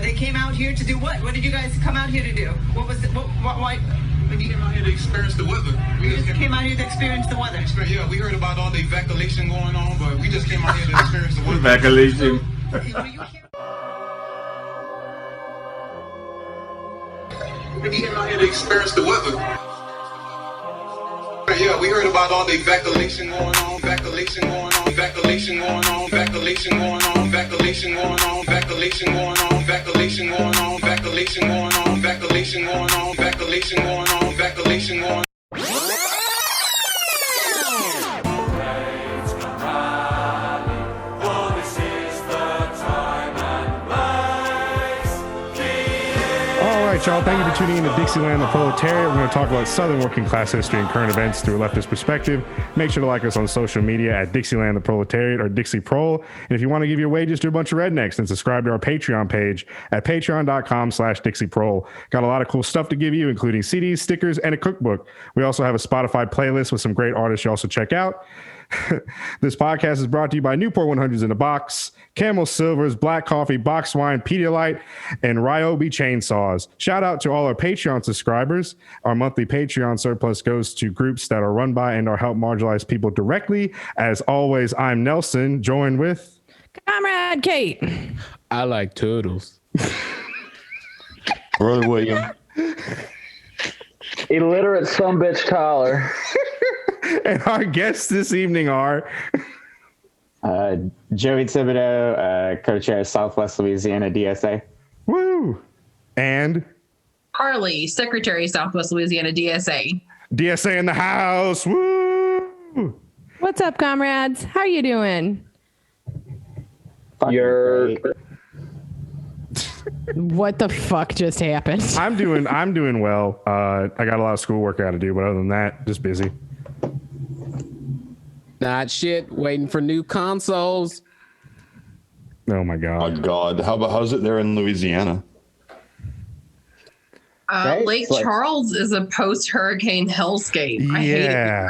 They came out here to do what? What did you guys come out here to do? What was it? Why? We came out here to experience the weather. We just came out here to experience the weather. Yeah, we heard about all the evacuation going on, but we just came out here to experience the weather. Evacuation. We came out here to experience the weather. Yeah, we heard about all the evacuation going on, evacuation going on, evacuation going on, evacuation going on, evacuation going on, evacuation going on, evacuation going on, evacuation going on, evacuation going on, evacuation going on, evacuation going on. Y'all, thank you for tuning in to Dixieland the Proletariat. We're going to talk about Southern working class history and current events through a leftist perspective. Make sure to like us on social media at Dixieland the Proletariat or Dixie Prol. And if you want to give your wages to a bunch of rednecks, then subscribe to our Patreon page at patreon.com/DixieProl. Got a lot of cool stuff to give you, including CDs, stickers, and a cookbook. We also have a Spotify playlist with some great artists you also check out. This podcast is brought to you by Newport 100s in a Box, Camel Silvers, Black Coffee, Box Wine, Pedialyte, and Ryobi Chainsaws. Shout out to all our Patreon subscribers. Our monthly Patreon surplus goes to groups that are run by and or help marginalized people directly. As always, I'm Nelson, joined with Comrade Kate. I like turtles. Brother William. Illiterate sumbitch Tyler. And our guests this evening are Joey Thibodeau, co-chair of Southwest Louisiana DSA. Woo! And Harley, Secretary, Southwest Louisiana DSA. DSA in the house. Woo! What's up, comrades? How you doing? You're What the fuck just happened? I'm doing well. I got a lot of schoolwork I got to do, but other than that, just busy. Not shit. Waiting for new consoles. Oh my god. Oh god. How's it there in Louisiana? Lake Charles is a post-hurricane hellscape. I hate it.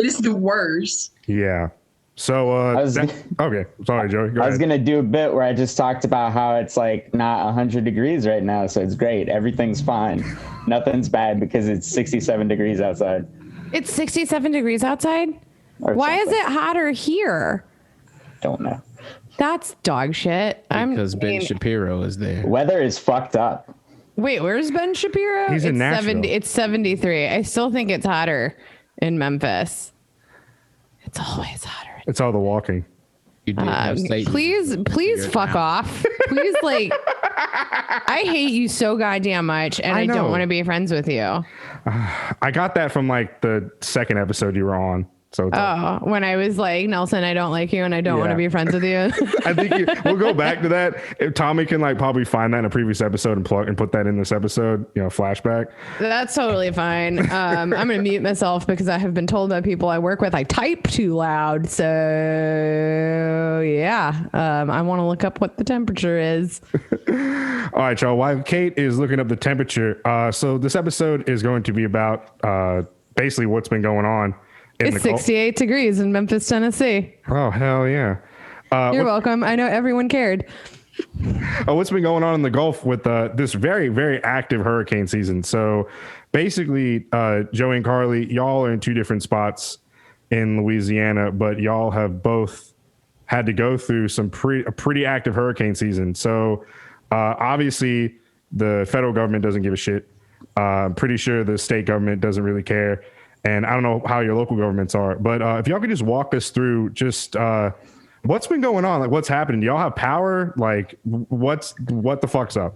It is the worst. Yeah. So, okay. Sorry, Joey. I was going to do a bit where I just talked about how it's like not 100 degrees right now. So it's great. Everything's fine. Nothing's bad because it's 67 degrees outside. It's 67 degrees outside? Why is it hotter here? Don't know. That's dog shit. Because Ben Shapiro is there. Weather is fucked up. Wait, where's Ben Shapiro? He's in Nashville. It's 73. I still think it's hotter in Memphis. It's always hotter. It's all the walking. Please fuck off. Please, I hate you so goddamn much, and I don't want to be friends with you. I got that from the second episode you were on. So when I was like, Nelson, I don't like you and I don't want to be friends with you. I think we'll go back to that. If Tommy can probably find that in a previous episode and put that in this episode, flashback. That's totally fine. I'm going to mute myself because I have been told by people I work with I type too loud. So yeah, I want to look up what the temperature is. All right, y'all. While Kate is looking up the temperature, so this episode is going to be about basically what's been going on. It's 68 degrees in Memphis, Tennessee. Oh, hell yeah. You're welcome. I know everyone cared. What's been going on in the Gulf with this very, very active hurricane season? So basically, Joey and Carly, y'all are in two different spots in Louisiana, but y'all have both had to go through a pretty active hurricane season. So obviously, the federal government doesn't give a shit. I'm pretty sure the state government doesn't really care. And I don't know how your local governments are, but if y'all could just walk us through just what's been going on, what's happening? Do y'all have power? What the fuck's up?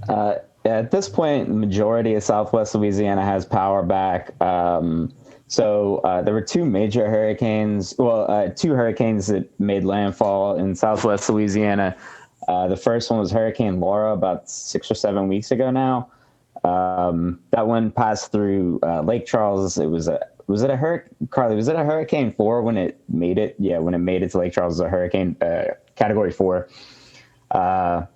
At this point, the majority of Southwest Louisiana has power back. So there were two major hurricanes, two hurricanes that made landfall in Southwest Louisiana. The first one was Hurricane Laura about 6 or 7 weeks ago now. That one passed through Lake Charles. Was it a Hurricane 4 when it made it? Yeah, when it made it to Lake Charles, it was a hurricane category 4. The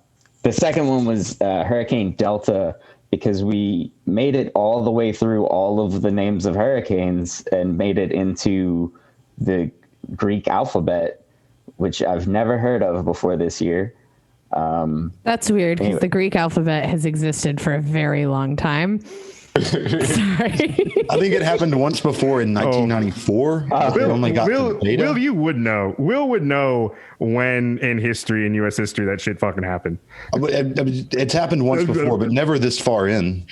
second one was Hurricane Delta, because we made it all the way through all of the names of hurricanes and made it into the Greek alphabet, which I've never heard of before this year. That's weird because anyway. The Greek alphabet has existed for a very long time. Sorry. I think it happened once before in 1994. Will, you would know. Will would know when in history, in U.S. history, that shit fucking happened. It's happened once before, but never this far in.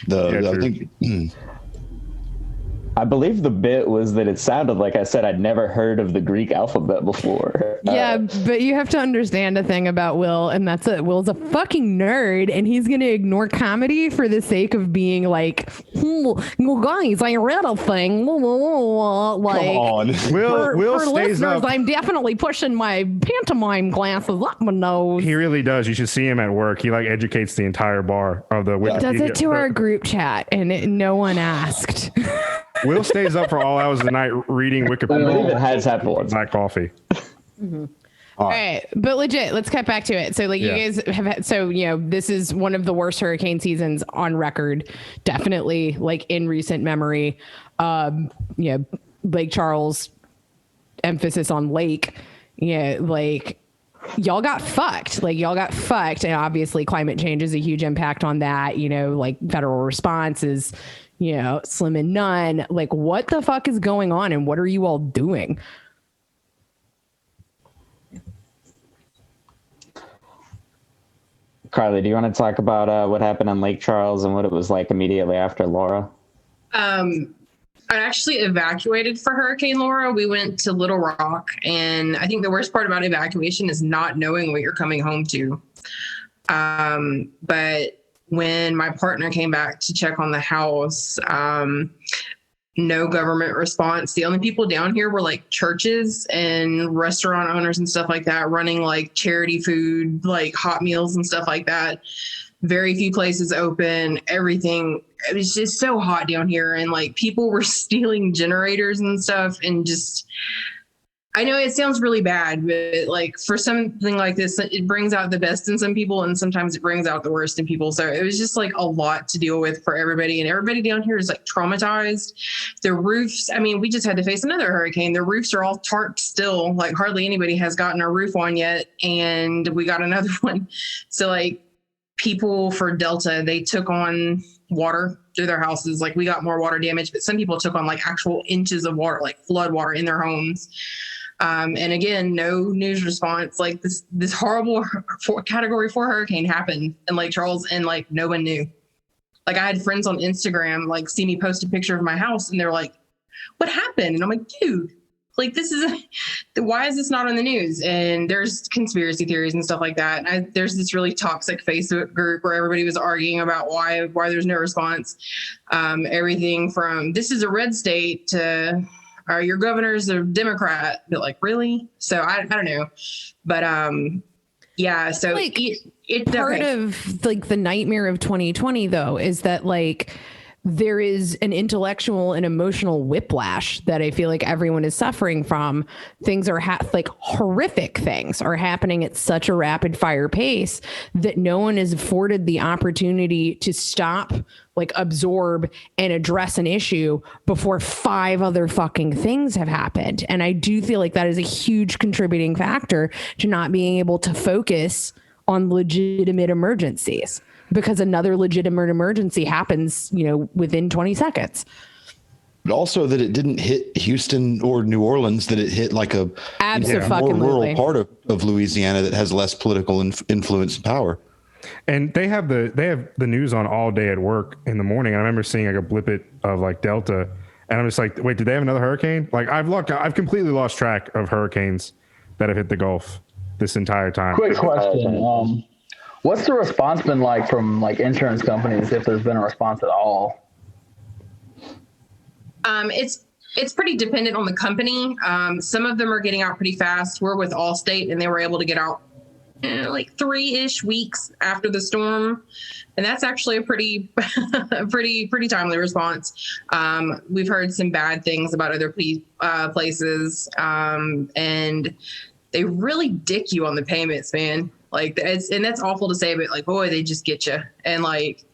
I believe the bit was that it sounded like I said I'd never heard of the Greek alphabet before. Yeah, but you have to understand a thing about Will, and that's it. Will's a fucking nerd, and he's going to ignore comedy for the sake of being like, guys, I read a thing. Like, come on. Will for stays listeners, up. I'm definitely pushing my pantomime glasses up my nose. He really does. You should see him at work. He like educates the entire bar of the Wikipedia. Does it to our group chat, and no one asked. Will stays up for all hours of the night reading I believe it Wikipedia. has happened once. Black coffee. All right, but legit, let's cut back to it. So, like, Yeah. you guys have had, so, you know, this is one of the worst hurricane seasons on record, definitely, like, in recent memory. You know, Lake Charles, emphasis on lake, yeah, like, y'all got fucked. Like, y'all got fucked, and obviously climate change is a huge impact on that. You know, like, federal response is, you know, slim and none. Like, what the fuck is going on, and what are you all doing? Carly, do you want to talk about what happened in Lake Charles and what it was like immediately after Laura? I actually evacuated for Hurricane Laura. We went to Little Rock, and I think the worst part about evacuation is not knowing what you're coming home to. But when my partner came back to check on the house, no government response. The only people down here were like churches and restaurant owners and stuff like that, running like charity food, like hot meals and stuff like that. Very few places open, everything. It was just so hot down here, and like people were stealing generators and stuff, and just, I know it sounds really bad, but like for something like this, it brings out the best in some people, and sometimes it brings out the worst in people. So it was just like a lot to deal with for everybody, and everybody down here is like traumatized. The roofs, I mean, we just had to face another hurricane. The roofs are all tarped still, like hardly anybody has gotten a roof on yet, and we got another one. So like people for Delta, they took on water through their houses. Like we got more water damage, but some people took on like actual inches of water, like flood water in their homes. And again, no news response. Like this horrible category 4 hurricane happened in Lake Charles, and like no one knew. Like I had friends on Instagram, like see me post a picture of my house, and they're like, what happened? And I'm like, dude, like why is this not on the news? And there's conspiracy theories and stuff like that. And there's this really toxic Facebook group where everybody was arguing about why there's no response. Everything from this is a red state to your governor's a Democrat, but like really? So I don't know, but yeah. So Like, it's part of like the nightmare of 2020 though is that like there is an intellectual and emotional whiplash that I feel like everyone is suffering from. Things are like horrific things are happening at such a rapid fire pace that no one is afforded the opportunity to stop, like absorb and address an issue before 5 other fucking things have happened. And I do feel like that is a huge contributing factor to not being able to focus on legitimate emergencies, because another legitimate emergency happens, you know, within 20 seconds. But also that it didn't hit Houston or New Orleans, that it hit like a more rural part of Louisiana that has less political influence and power. And they have the news on all day at work in the morning. I remember seeing like a blippet of like Delta, and I'm just like, wait, did they have another hurricane? Like I've completely lost track of hurricanes that have hit the Gulf this entire time. Quick question. What's the response been like from like insurance companies, if there's been a response at all? It's pretty dependent on the company. Some of them are getting out pretty fast. We're with Allstate, and they were able to get out like 3-ish weeks after the storm, and that's actually a pretty pretty timely response. We've heard some bad things about other places, and they really dick you on the payments, man. Like that's awful to say, but like, boy, they just get you. And like,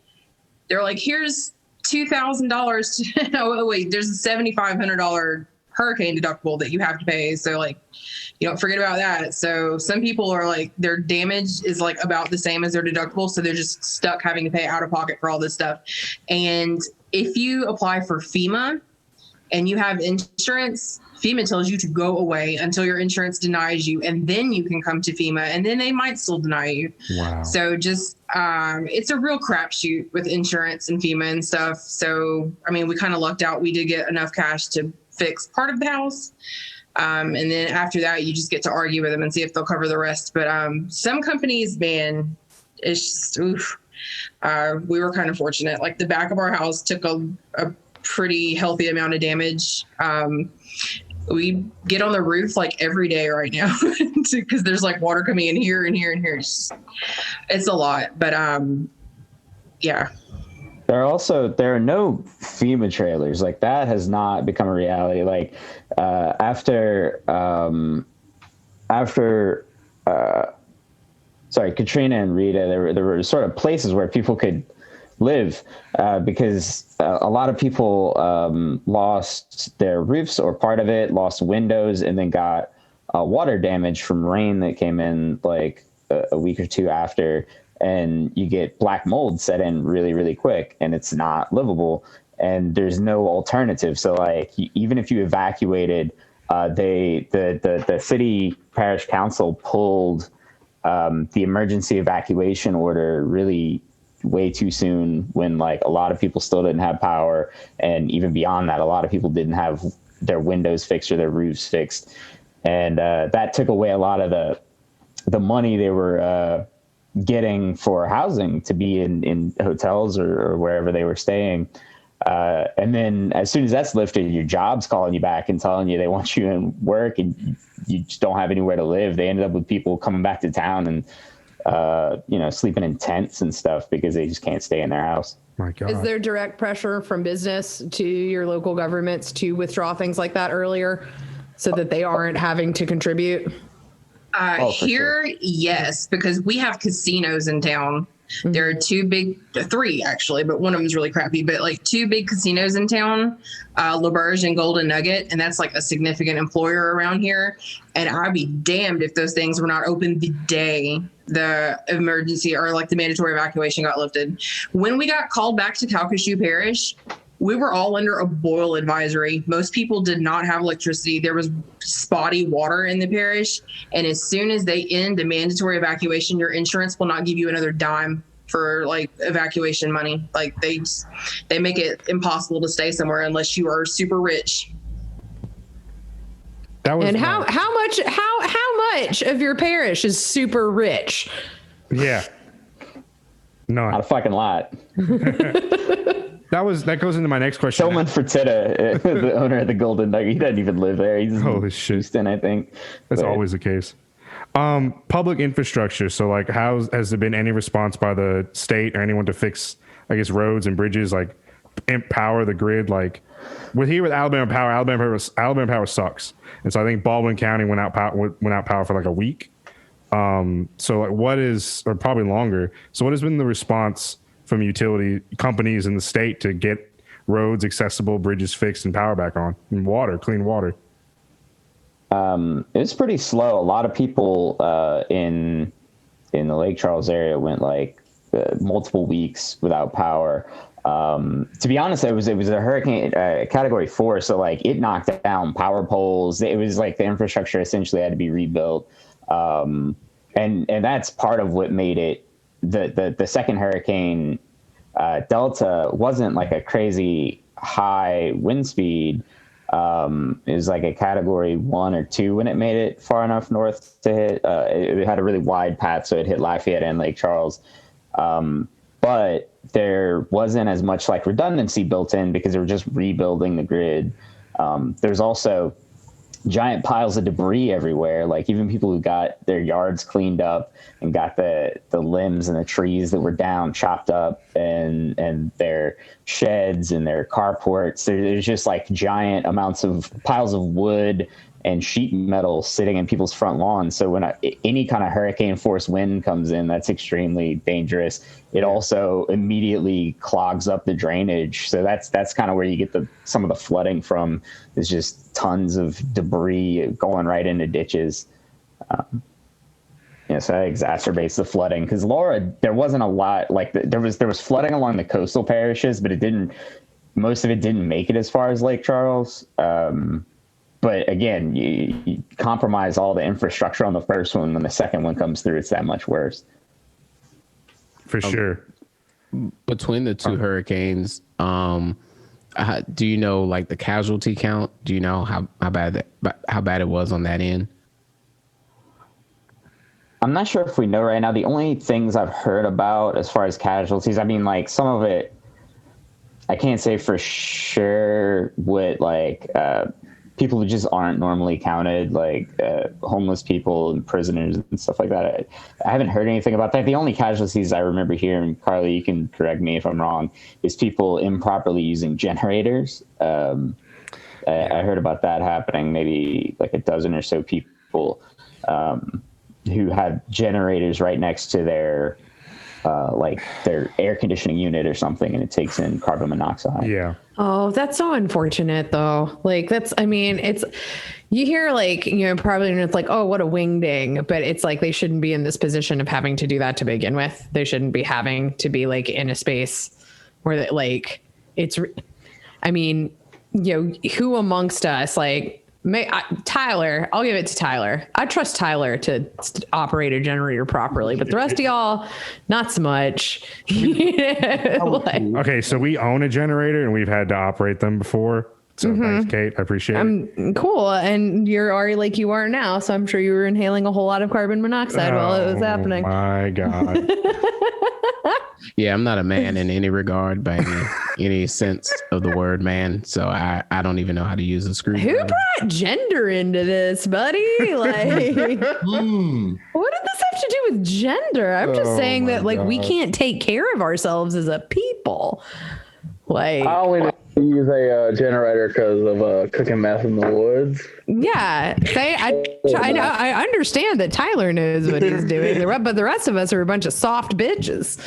they're like, here's $2,000. Oh wait, there's a $7,500 hurricane deductible that you have to pay. So like, you don't forget about that. So some people are like, their damage is like about the same as their deductible. So they're just stuck having to pay out of pocket for all this stuff. And if you apply for FEMA and you have insurance, FEMA tells you to go away until your insurance denies you, and then you can come to FEMA, and then they might still deny you. Wow. So just, it's a real crapshoot with insurance and FEMA and stuff. So, I mean, we kind of lucked out. We did get enough cash to fix part of the house. And then after that, you just get to argue with them and see if they'll cover the rest. But some companies, man, it's just, oof. We were kind of fortunate. Like the back of our house took a pretty healthy amount of damage. We get on the roof like every day right now because there's like water coming in here and here and here. It's a lot, but yeah. There are no FEMA trailers. Like that has not become a reality. Like after Katrina and Rita, there were sort of places where people could live because a lot of people lost their roofs or part of it, lost windows, and then got water damage from rain that came in like a week or two after, and you get black mold set in really, really quick, and it's not livable, and there's no alternative. So like even if you evacuated, the city parish council pulled the emergency evacuation order really way too soon when like a lot of people still didn't have power, and even beyond that, a lot of people didn't have their windows fixed or their roofs fixed, and that took away a lot of the money they were getting for housing to be in hotels or wherever they were staying. And then as soon as that's lifted, your job's calling you back and telling you they want you in work, and you just don't have anywhere to live. They ended up with people coming back to town and sleeping in tents and stuff because they just can't stay in their house. My God. Is there direct pressure from business to your local governments to withdraw things like that earlier so that they aren't having to contribute? Here, sure. Yes, because we have casinos in town. Mm-hmm. There are three actually, but one of them is really crappy, but like two big casinos in town, LaBerge and Golden Nugget. And that's like a significant employer around here. And I'd be damned if those things were not open the day the emergency or like the mandatory evacuation got lifted. When we got called back to Calcasieu Parish, we were all under a boil advisory. Most people did not have electricity. There was spotty water in the parish. And as soon as they end the mandatory evacuation, your insurance will not give you another dime for like evacuation money. Like they make it impossible to stay somewhere unless you are super rich. That was and how much of your parish is super rich? Yeah. No. Not a fucking lot. That goes into my next question. Tillman Fertitta, the owner of the Golden Nugget, he doesn't even live there. He's in Houston, I think. That's always the case. Public infrastructure. So, like, has there been any response by the state or anyone to fix, I guess, roads and bridges, like, empower the grid? Like, with Alabama Power sucks, and so I think Baldwin County went out power for like a week. So, like, or probably longer. So, what has been the response from utility companies in the state to get roads accessible, bridges fixed, and power back on, and clean water? It's pretty slow. A lot of people in the Lake Charles area went like multiple weeks without power. To be honest, it was a hurricane category 4, so like it knocked down power poles. It was like the infrastructure essentially had to be rebuilt, and that's part of what made it. The second hurricane, Delta, wasn't like a crazy high wind speed. It was like a category 1 or 2 when it made it far enough north to hit. It had a really wide path, so it hit Lafayette and Lake Charles. But there wasn't as much like redundancy built in because they were just rebuilding the grid. There's also giant piles of debris everywhere. Like even people who got their yards cleaned up and got the limbs and the trees that were down chopped up and their sheds and their carports. There's just like giant amounts of piles of wood and sheet metal sitting in people's front lawns. So when any kind of hurricane force wind comes in, that's extremely dangerous. It also immediately clogs up the drainage. So that's kind of where you get some of the flooding from, is just tons of debris going right into ditches. So that exacerbates the flooding, because Laura, there wasn't a lot, like there was flooding along the coastal parishes, but most of it didn't make it as far as Lake Charles. But again, you compromise all the infrastructure on the first one. When the second one comes through, it's that much worse. For sure. Between the two hurricanes, do you know like the casualty count? Do you know how bad it was on that end? I'm not sure if we know right now. The only things I've heard about as far as casualties, I mean, like some of it, I can't say for sure what, like, people who just aren't normally counted, like homeless people and prisoners and stuff like that. I haven't heard anything about that. The only casualties I remember hearing, Carly, you can correct me if I'm wrong, is people improperly using generators. I heard about that happening, maybe like a dozen or so people who had generators right next to their air conditioning unit or something, and it takes in carbon monoxide. Yeah. Oh, that's so unfortunate though. Like you hear like, probably it's like, oh, what a wingding, but it's like, they shouldn't be in this position of having to do that to begin with. They shouldn't be having to be like in a space where who amongst us, like, Tyler, I'll give it to Tyler. I trust Tyler to operate a generator properly, but the rest of y'all, not so much. Okay, so we own a generator and we've had to operate them before. So thanks, Kate. I appreciate it. Cool. And you're already like you are now, so I'm sure you were inhaling a whole lot of carbon monoxide while it was happening. Oh my God. Yeah, I'm not a man in any regard by any sense of the word man. So I don't even know how to use a screwdriver. Who brought gender into this, buddy? Like, what did this have to do with gender? I'm just saying that, like, we can't take care of ourselves as a people. Like, I only use a generator because of cooking meth in the woods. Yeah, I understand that Tyler knows what he's doing, but the rest of us are a bunch of soft bitches.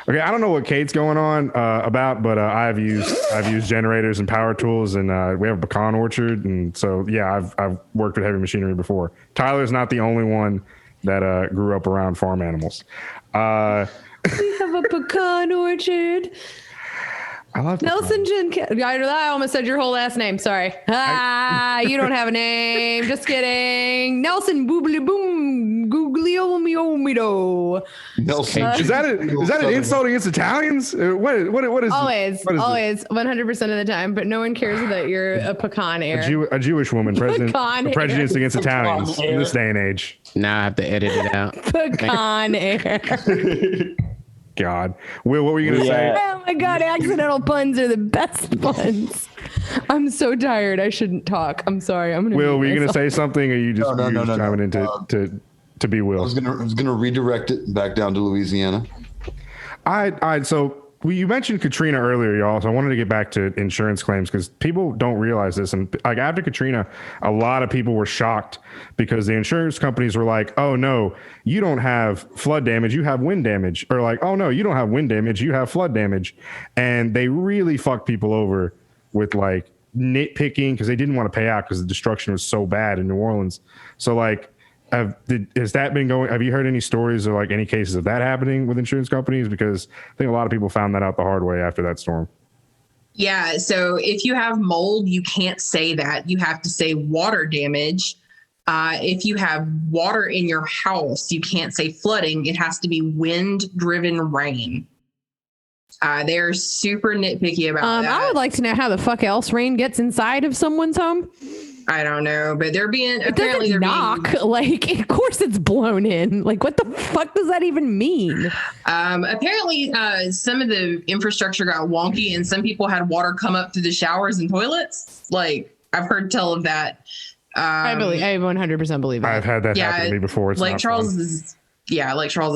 Okay, I don't know what Kate's going on about, but I've used generators and power tools, and we have a pecan orchard, and so yeah, I've worked with heavy machinery before. Tyler's not the only one that grew up around farm animals. We have a pecan orchard. I love Nelson I almost said your whole last name. Sorry. You don't have a name. Just kidding. Nelson Boobly Boom Gugliomido. Nelson. Is that an insult against Italians? What is always 100% of the time, but no one cares that you're a pecan heir. A Jewish woman prejudiced against Italians in this day and age. Now I have to edit it out. Pecan heir. God. Will, what were you going to say? Oh my God, accidental puns are the best puns. I'm so tired. I shouldn't talk. I'm sorry. Will, were you going to say something, or you just chiming in to be Will? I was gonna redirect it back down to Louisiana. So you mentioned Katrina earlier, y'all. So I wanted to get back to insurance claims, because people don't realize this. And like after Katrina, a lot of people were shocked because the insurance companies were like, "Oh no, you don't have flood damage, you have wind damage," or like, "Oh no, you don't have wind damage, you have flood damage," and they really fucked people over with like nitpicking because they didn't want to pay out because the destruction was so bad in New Orleans. So like, has that been going? Have you heard any stories or like any cases of that happening with insurance companies? Because I think a lot of people found that out the hard way after that storm. Yeah. So if you have mold, you can't say that. You have to say water damage. If you have water in your house, you can't say flooding. It has to be wind-driven rain. They're super nitpicky about that. I would like to know how the fuck else rain gets inside of someone's home. I don't know, but they're being apparently they're knock. Like, of course it's blown in. Like, what the fuck does that even mean? Apparently, some of the infrastructure got wonky, and some people had water come up through the showers and toilets. Like, I've heard tell of that. I 100% believe that. I've had that happen to me before. It's Lake Charles is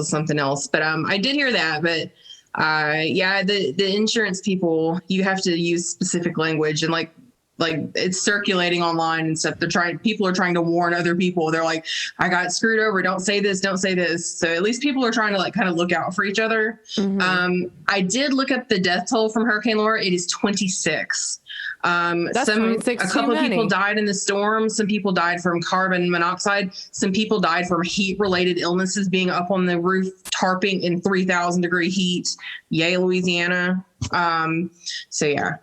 something else. But I did hear that. But the insurance people, you have to use specific language, and like like it's circulating online and stuff. People are trying to warn other people. They're like, I got screwed over. Don't say this. Don't say this. So at least people are trying to like kind of look out for each other. Mm-hmm. I did look up the death toll from Hurricane Laura. It is 26. That's a couple of people died in the storm. Some people died from carbon monoxide. Some people died from heat related illnesses, being up on the roof, tarping in 3,000 degree heat. Yay, Louisiana. So yeah.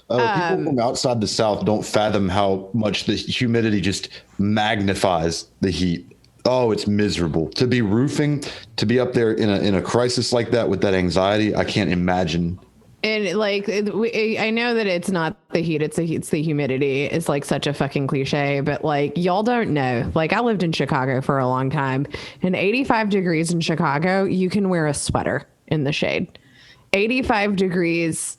People from outside the South don't fathom how much the humidity just magnifies the heat. Oh, it's miserable to be roofing, to be up there in a crisis like that with that anxiety. I can't imagine. And like, I know that it's not the heat, it's the humidity. It's like such a fucking cliche, but like, y'all don't know. Like, I lived in Chicago for a long time, and 85 degrees in Chicago, you can wear a sweater in the shade. 85 degrees.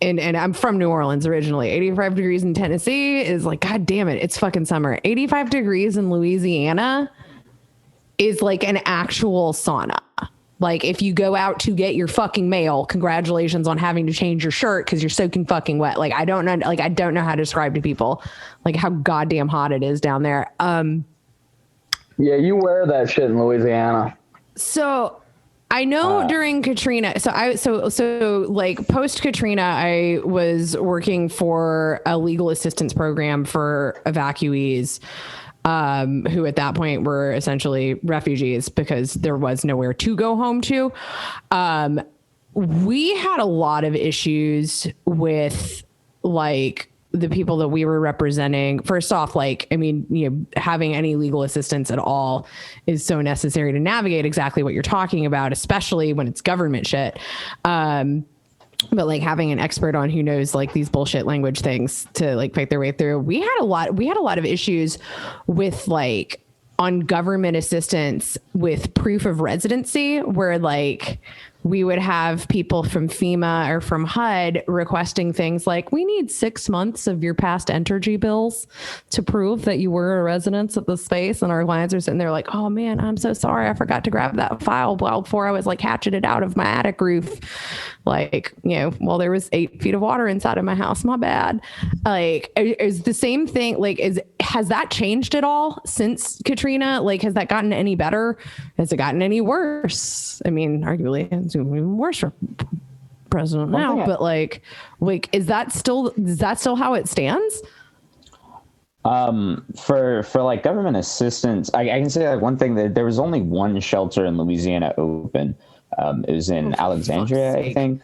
And I'm from New Orleans originally. 85 degrees in Tennessee is like, God damn it, it's fucking summer. 85 degrees in Louisiana is like an actual sauna. Like, if you go out to get your fucking mail, congratulations on having to change your shirt because you're soaking fucking wet. Like, I don't know how to describe to people like how goddamn hot it is down there. Yeah, you wear that shit in Louisiana. So I know during Katrina, so like post Katrina, I was working for a legal assistance program for evacuees, who at that point were essentially refugees because there was nowhere to go home to. We had a lot of issues with like the people that we were representing. First off, like, I mean, you know, having any legal assistance at all is so necessary to navigate exactly what you're talking about, especially when it's government shit. But like having an expert on who knows like these bullshit language things to like fight their way through. We had a lot of issues with like on government assistance with proof of residency, where like we would have people from FEMA or from HUD requesting things like, we need 6 months of your past energy bills to prove that you were a resident of the space. And our clients are sitting there like, oh man, I'm so sorry. I forgot to grab that file before I was like hatcheted out of my attic roof. Like, you know, well, there was 8 feet of water inside of my house. My bad. Like, is the same thing, like, has that changed at all since Katrina? Like, has that gotten any better? Has it gotten any worse? I mean, arguably it's even worse for president now, but like, is that still how it stands? For like government assistance, I can say like one thing, that there was only one shelter in Louisiana open. It was in Alexandria, I think.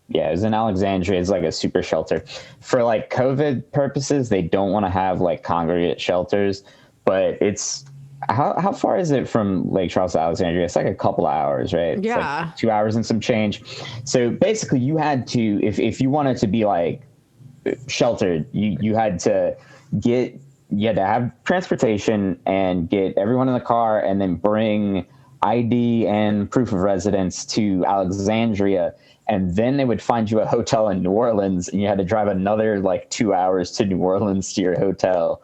Yeah, it was in Alexandria. It's like a super shelter. For like COVID purposes, they don't want to have like congregate shelters, but it's how far is it from Lake Charles to Alexandria? It's like a couple hours, right? It's yeah, like 2 hours and some change. So basically, you had to, if you wanted to be like sheltered, you had to have transportation and get everyone in the car, and then bring ID and proof of residence to Alexandria, and then they would find you a hotel in New Orleans, and you had to drive another like 2 hours to New Orleans to your hotel,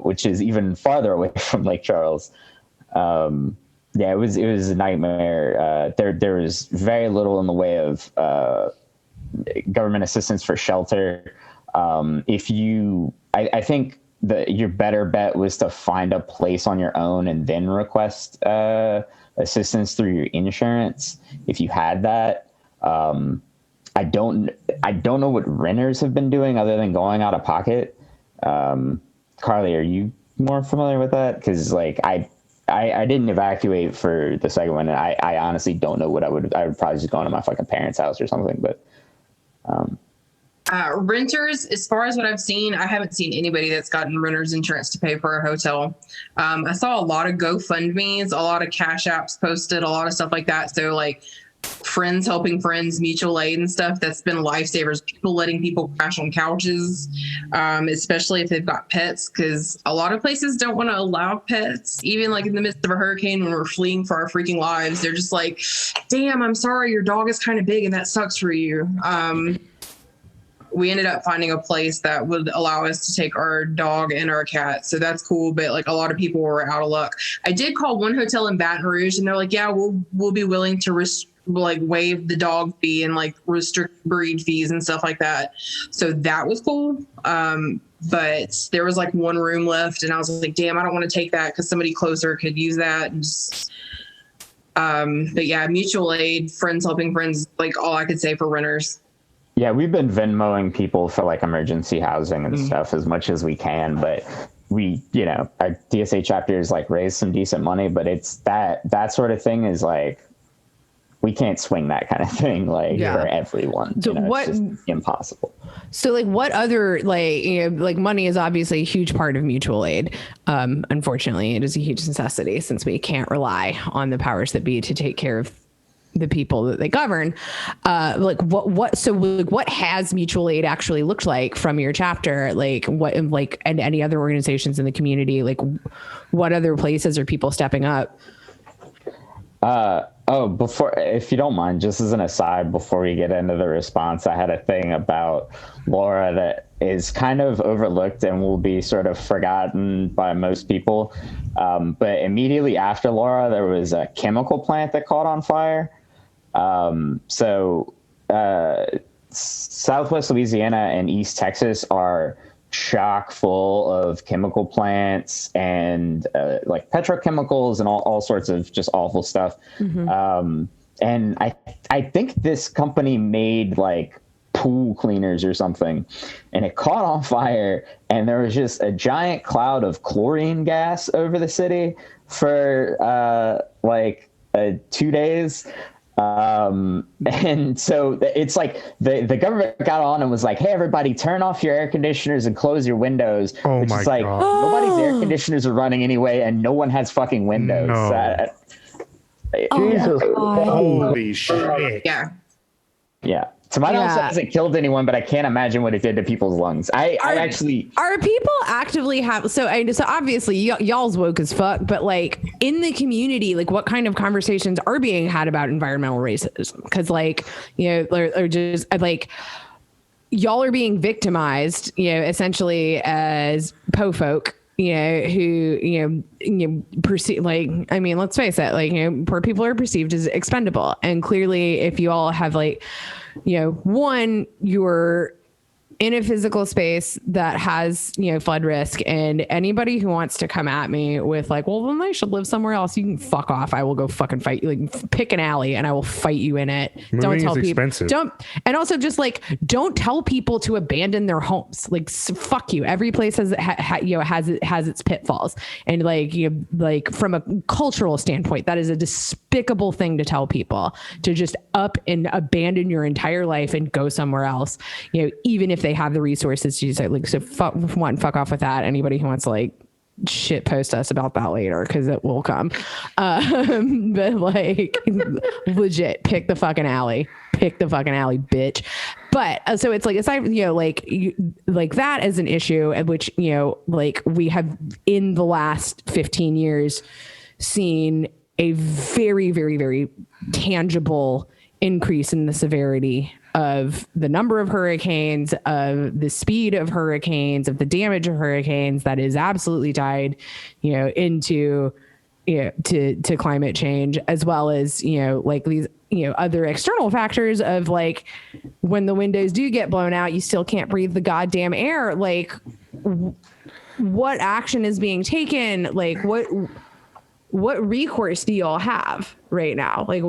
which is even farther away from Lake Charles. Yeah, it was a nightmare. There was very little in the way of government assistance for shelter. I think your better bet was to find a place on your own and then request assistance through your insurance if you had that. I don't know what renters have been doing other than going out of pocket. Carly, are you more familiar with that? Because like I didn't evacuate for the second one, and I honestly don't know what I would probably just go into my fucking parents' house or something, but. Renters, as far as what I've seen, I haven't seen anybody that's gotten renter's insurance to pay for a hotel. I saw a lot of GoFundMes, a lot of Cash Apps posted, a lot of stuff like that. So like friends helping friends, mutual aid and stuff, that's been lifesavers. People letting people crash on couches, especially if they've got pets, because a lot of places don't want to allow pets, even like in the midst of a hurricane when we're fleeing for our freaking lives. They're just like, damn, I'm sorry, your dog is kind of big and that sucks for you. We ended up finding a place that would allow us to take our dog and our cat. So that's cool. But like a lot of people were out of luck. I did call one hotel in Baton Rouge, and they're like, yeah, we'll be willing to like waive the dog fee and like restrict breed fees and stuff like that. So that was cool. But there was like one room left and I was like, damn, I don't want to take that because somebody closer could use that. And just, but yeah, mutual aid, friends helping friends, like all I could say for renters. Yeah, we've been Venmoing people for like emergency housing and stuff as much as we can, but we, you know, our DSA chapter is like raised some decent money, but it's that sort of thing is like, we can't swing that kind of thing like for everyone. So it's just impossible. So like what other like money is obviously a huge part of mutual aid. Unfortunately, it is a huge necessity since we can't rely on the powers that be to take care of the people that they govern. What has mutual aid actually looked like from your chapter? And any other organizations in the community, like what other places are people stepping up? Before, if you don't mind, just as an aside, before we get into the response, I had a thing about Laura that is kind of overlooked and will be sort of forgotten by most people. But immediately after Laura, there was a chemical plant that caught on fire. Southwest Louisiana and East Texas are chock full of chemical plants and like petrochemicals and all sorts of just awful stuff. And I think this company made like pool cleaners or something, and it caught on fire, and there was just a giant cloud of chlorine gas over the city for 2 days. And so it's like the government got on and was like, hey, everybody, turn off your air conditioners and close your windows. Oh my God. Nobody's air conditioners are running anyway, and no one has fucking windows. No. Jesus. Holy shit. Yeah. To my knowledge, it hasn't killed anyone, but I can't imagine what it did to people's lungs. Are people actively so obviously y'all's woke as fuck, but like in the community, like what kind of conversations are being had about environmental racism? Because like, you know, or just like y'all are being victimized, you know, essentially as po folk, you know, who, you know, perceive, like, I mean, let's face it, like, you know, poor people are perceived as expendable. And clearly if you all have like, you know, one, you're in a physical space that has, you know, flood risk, and anybody who wants to come at me with like, well, then they should live somewhere else, you can fuck off. I will go fucking fight you. Like, pick an alley and I will fight you in it. Don't tell people. Expensive. And also just like, don't tell people to abandon their homes. Like, fuck you. Every place has its pitfalls. And like, you know, like from a cultural standpoint, that is a despicable thing to tell people, to just up and abandon your entire life and go somewhere else. You know, even if they have the resources to say, like, so fuck off with that. Anybody who wants to like shit post us about that later, because it will come. But like, legit, pick the fucking alley, bitch. But so it's like, aside, you know, like that as an issue at which, you know, like we have in the last 15 years seen a very, very, very tangible increase in the severity of the number of hurricanes, of the speed of hurricanes, of the damage of hurricanes that is absolutely tied, you know, into, you know, to climate change, as well as, you know, like these, you know, other external factors of like, when the windows do get blown out, you still can't breathe the goddamn air. Like, what action is being taken? Like, what recourse do y'all have right now? Like, I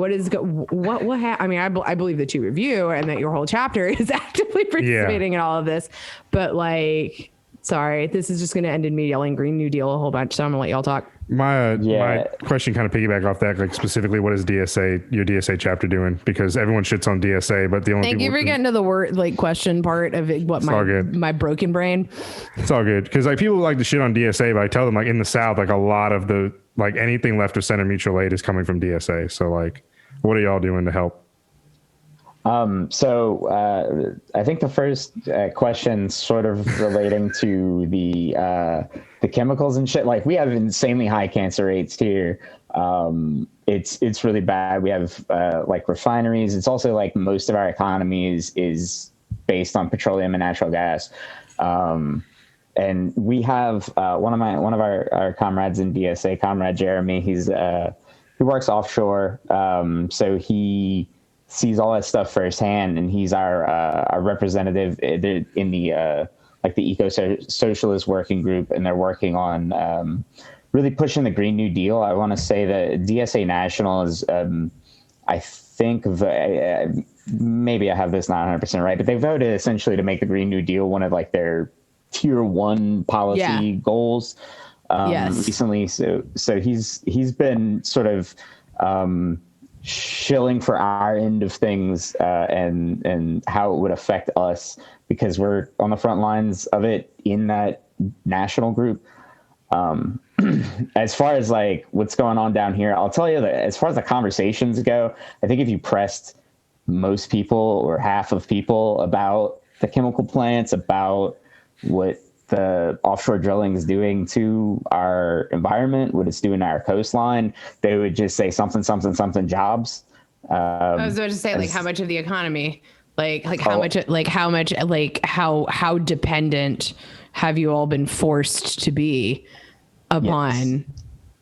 mean, I believe the two of you and that your whole chapter is actively participating in all of this, but like, sorry, this is just going to end in me yelling Green New Deal a whole bunch. So I'm gonna let y'all talk. My question kind of piggyback off that, like specifically, what is your DSA chapter doing? Because everyone shits on DSA, but the only Thank you for getting to the word, like, question part of it, my broken brain. It's all good. Cause like people like to shit on DSA, but I tell them like in the South, like a lot of the, like anything left of center mutual aid is coming from DSA. So like, what are y'all doing to help? So I think the first question sort of relating to the chemicals and shit, like we have insanely high cancer rates here. It's really bad. We have like refineries. It's also like most of our economy is based on petroleum and natural gas. And we have one of our comrades in DSA, Comrade Jeremy. he works offshore. So he sees all that stuff firsthand, and he's our representative in the like the eco-socialist working group, and they're working on really pushing the Green New Deal. I want to say that DSA National is, I think, maybe I have this not 100% right, but they voted essentially to make the Green New Deal one of like their tier 1 policy goals recently. So he's been sort of shilling for our end of things and how it would affect us, because we're on the front lines of it in that national group. As far as like what's going on down here, I'll tell you that as far as the conversations go, I think if you pressed most people or half of people about the chemical plants, about what the offshore drilling is doing to our environment, what it's doing to our coastline, they would just say something jobs. I was about to say, like, how much of the economy, how dependent have you all been forced to be upon? Yes.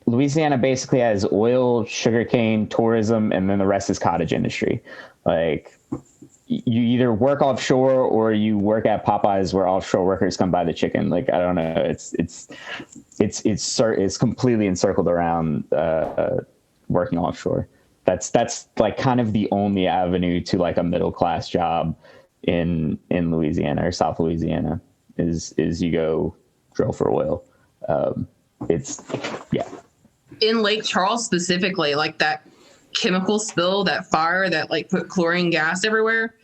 Louisiana basically has oil, sugarcane, tourism, and then the rest is cottage industry. Like, you either work offshore or you work at Popeyes, where offshore workers come buy the chicken. Like, I don't know. It's completely encircled around working offshore. That's like kind of the only avenue to like a middle class job in Louisiana or South Louisiana is you go drill for oil. In Lake Charles specifically, like that chemical spill, that fire that like put chlorine gas everywhere,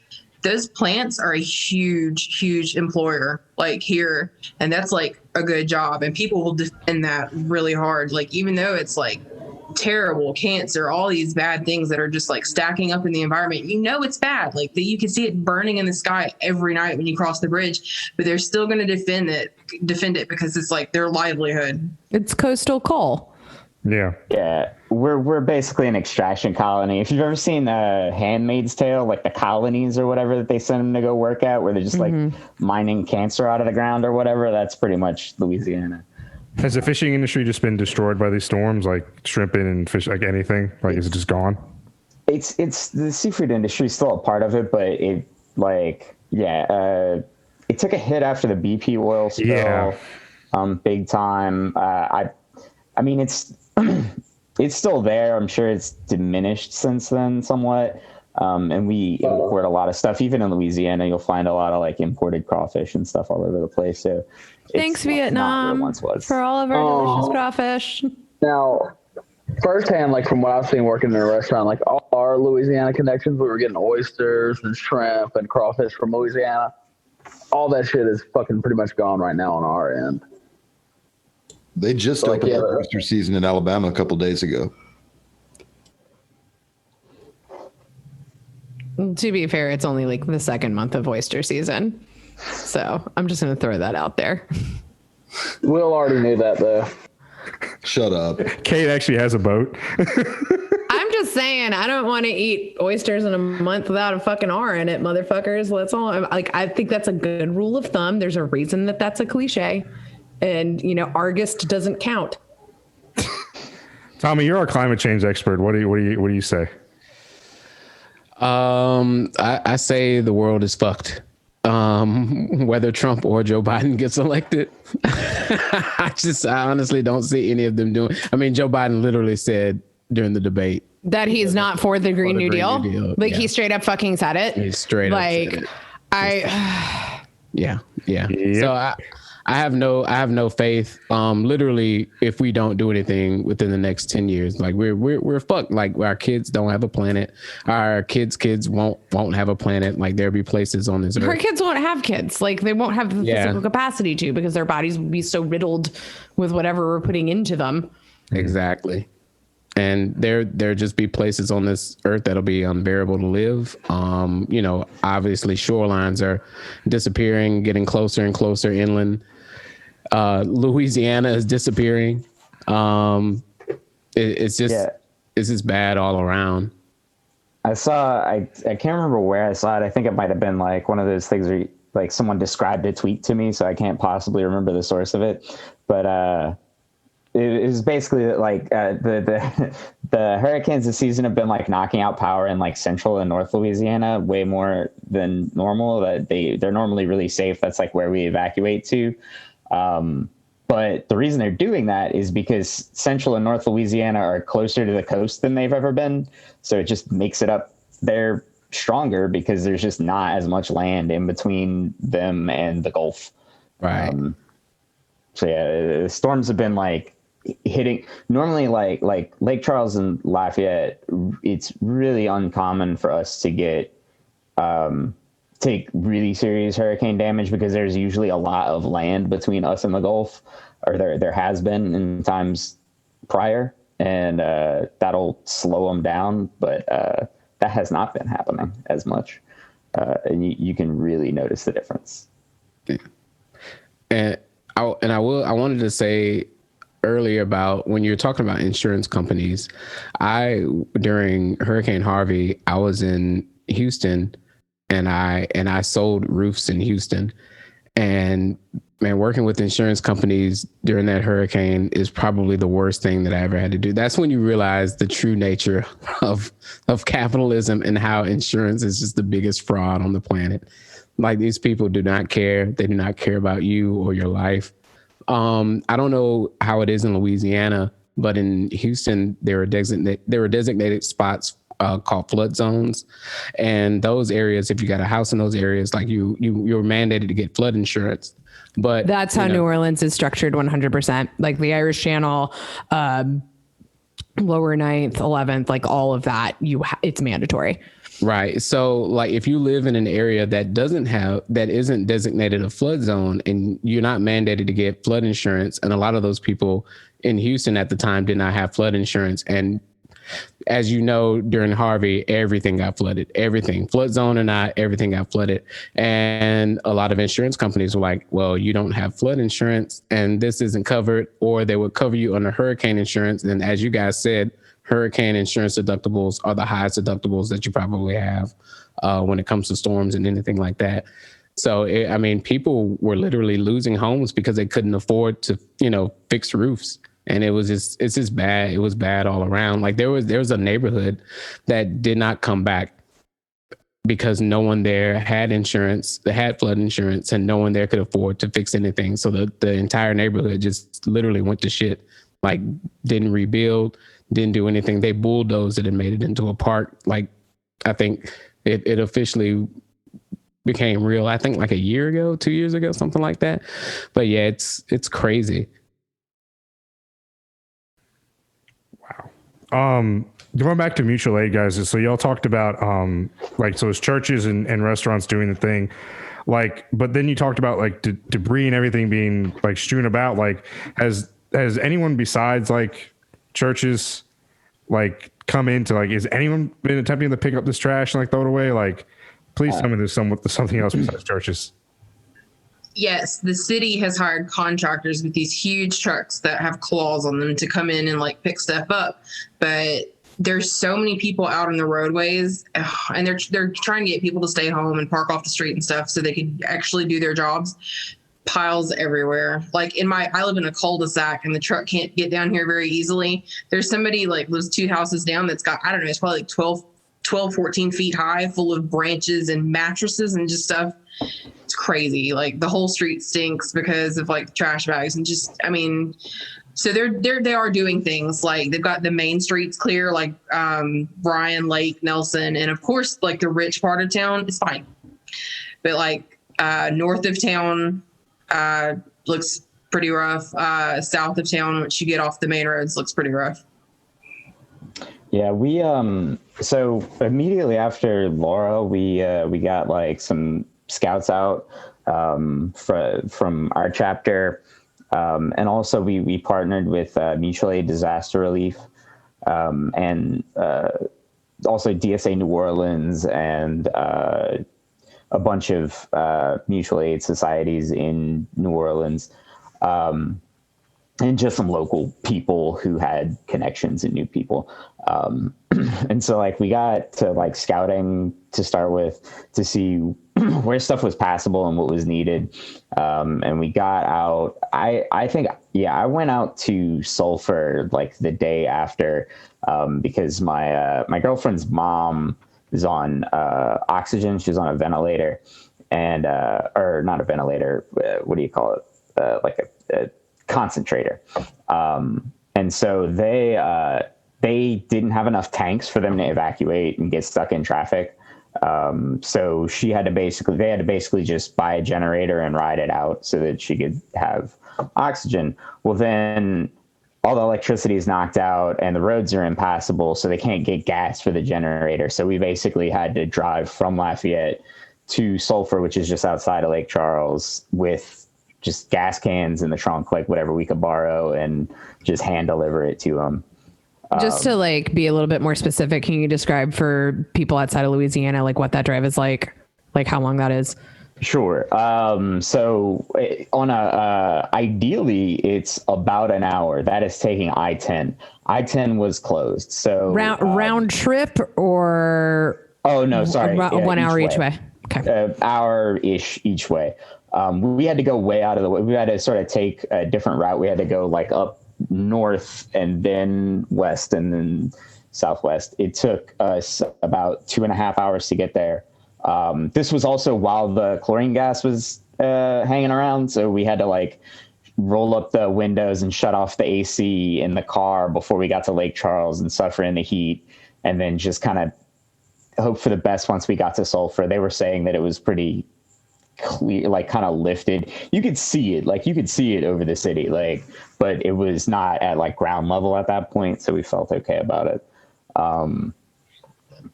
those plants are a huge employer like here, and that's like a good job, and people will defend that really hard. Like, even though it's like terrible, cancer, all these bad things that are just like stacking up in the environment, you know it's bad, like that you can see it burning in the sky every night when you cross the bridge, but they're still going to defend it because it's like their livelihood. It's coastal coal. Yeah, we're basically an extraction colony. If you've ever seen Handmaid's Tale, like the colonies or whatever that they send them to go work at, where they're just like mining cancer out of the ground or whatever, that's pretty much Louisiana. Has the fishing industry just been destroyed by these storms, like shrimping and fish, like anything? Like, is it just gone? It's the seafood industry is still a part of it, but it it took a hit after the BP oil spill, big time. I mean, it's still there. I'm sure it's diminished since then somewhat. And we import a lot of stuff. Even in Louisiana, you'll find a lot of like imported crawfish and stuff all over the place. So thanks, Vietnam, for all of our delicious crawfish. Now, firsthand, like from what I've seen working in a restaurant, like all our Louisiana connections, we were getting oysters and shrimp and crawfish from Louisiana. All that shit is fucking pretty much gone right now on our end. They just opened up oyster season in Alabama a couple days ago. To be fair, it's only like the second month of oyster season. So I'm just going to throw that out there. Will already knew that, though. Shut up. Kate actually has a boat. I'm just saying, I don't want to eat oysters in a month without a fucking R in it, motherfuckers. Let's all, like, I think that's a good rule of thumb. There's a reason that that's a cliche. And, you know, August doesn't count. Tommy, you're our climate change expert. What do you say? I say the world is fucked. Whether Trump or Joe Biden gets elected, I honestly don't see any of them doing. I mean, Joe Biden literally said during the debate that he's not for the Green New Deal. Like, he straight up fucking said it. He straight up said it. Yeah. So I have no faith. Literally, if we don't do anything within the next 10 years, like we're fucked. Like, our kids don't have a planet. Our kids won't have a planet. Like, there'll be places on this earth. Her kids won't have kids. Like, they won't have the physical capacity to, because their bodies will be so riddled with whatever we're putting into them. Exactly. And there just be places on this earth that'll be unbearable to live. You know, obviously shorelines are disappearing, getting closer and closer inland. Louisiana is disappearing. It's just bad all around. I can't remember where I saw it. I think it might have been like one of those things where like someone described a tweet to me, so I can't possibly remember the source of it. But it was basically like the hurricanes this season have been like knocking out power in like central and north Louisiana way more than normal. That they're normally really safe. That's like where we evacuate to. But the reason they're doing that is because central and north Louisiana are closer to the coast than they've ever been. So it just makes it up there stronger because there's just not as much land in between them and the Gulf. Right. So yeah, the storms have been like hitting normally like Lake Charles and Lafayette. It's really uncommon for us to get take really serious hurricane damage because there's usually a lot of land between us and the Gulf, or there has been in times prior, and that'll slow them down. But that has not been happening as much, and you can really notice the difference. Yeah. I wanted to say earlier about when you were talking about insurance companies, during Hurricane Harvey, I was in Houston and I sold roofs in Houston, and man, working with insurance companies during that hurricane is probably the worst thing that I ever had to do. That's when you realize the true nature of capitalism and how insurance is just the biggest fraud on the planet. Like, these people do not care. They do not care about you or your life. I don't know how it is in Louisiana, but in Houston, there were designated spots called flood zones. And those areas, if you got a house in those areas, like you're mandated to get flood insurance. But that's how New Orleans is structured 100%. Like the Irish Channel, lower 9th, 11th, like all of that, it's mandatory. Right. So like if you live in an area that isn't designated a flood zone and you're not mandated to get flood insurance, and a lot of those people in Houston at the time did not have flood insurance. And as you know, during Harvey, everything got flooded, everything, flood zone or not, everything got flooded. And a lot of insurance companies were like, well, you don't have flood insurance and this isn't covered, or they would cover you under hurricane insurance. And as you guys said, hurricane insurance deductibles are the highest deductibles that you probably have when it comes to storms and anything like that. So, people were literally losing homes because they couldn't afford to, fix roofs. And it's just bad. It was bad all around. Like there was a neighborhood that did not come back because no one there had insurance, they had flood insurance, and no one there could afford to fix anything. So the entire neighborhood just literally went to shit, like didn't rebuild, didn't do anything. They bulldozed it and made it into a park. Like, I think it officially became real, I think like a year ago, 2 years ago, something like that. But yeah, it's crazy. Going back to mutual aid, guys. So y'all talked about so it's churches and restaurants doing the thing, like, but then you talked about like debris and everything being like strewn about. Like, has anyone besides like churches like come into, like, is anyone been attempting to pick up this trash and like throw it away? Like, please tell me there's something else besides churches. Yes, the city has hired contractors with these huge trucks that have claws on them to come in and like pick stuff up. But there's so many people out on the roadways, and they're trying to get people to stay home and park off the street and stuff so they could actually do their jobs. Piles everywhere. Like I live in a cul-de-sac and the truck can't get down here very easily. There's somebody like lives 2 houses down that's got, I don't know, it's probably like 12, 14 feet high, full of branches and mattresses and just stuff. It's crazy. Like the whole street stinks because of like trash bags and just, so they are doing things like they've got the main streets clear, like Bryan, Lake, Nelson, and of course like the rich part of town is fine, but like north of town looks pretty rough. South of town, once you get off the main roads, looks pretty rough. Yeah, we so immediately after Laura, we got like some scouts out from our chapter, and also we partnered with Mutual Aid Disaster Relief, and also DSA New Orleans, and a bunch of mutual aid societies in New Orleans. and just some local people who had connections and new people. And so like we got to like scouting to start with to see where stuff was passable and what was needed. And we got out, I think, I went out to Sulphur like the day after, because my girlfriend's mom is on oxygen. She's on a ventilator and, or not a ventilator. What do you call it? Like a concentrator. And so they didn't have enough tanks for them to evacuate and get stuck in traffic. So they had to basically just buy a generator and ride it out so that she could have oxygen. Well, then all the electricity is knocked out and the roads are impassable, so they can't get gas for the generator. So we basically had to drive from Lafayette to Sulphur, which is just outside of Lake Charles, with just gas cans in the trunk, like whatever we could borrow, and just hand deliver it to them. Just to like be a little bit more specific, can you describe for people outside of Louisiana, like what that drive is like how long that is? Sure. So on ideally it's about an hour. That is taking I-10. I-10 was closed. So round trip or? Oh no, sorry. 1 hour each way. Okay. Hour-ish each way. We had to go way out of the way. We had to sort of take a different route. We had to go like up north and then west and then southwest. It took us about 2.5 hours to get there. This was also while the chlorine gas was hanging around, so we had to like roll up the windows and shut off the AC in the car before we got to Lake Charles and suffer in the heat, and then just kind of hope for the best once we got to Sulphur. They were saying that it was pretty clear, like kind of lifted. You could see it over the city, like, but it was not at like ground level at that point, so we felt okay about it.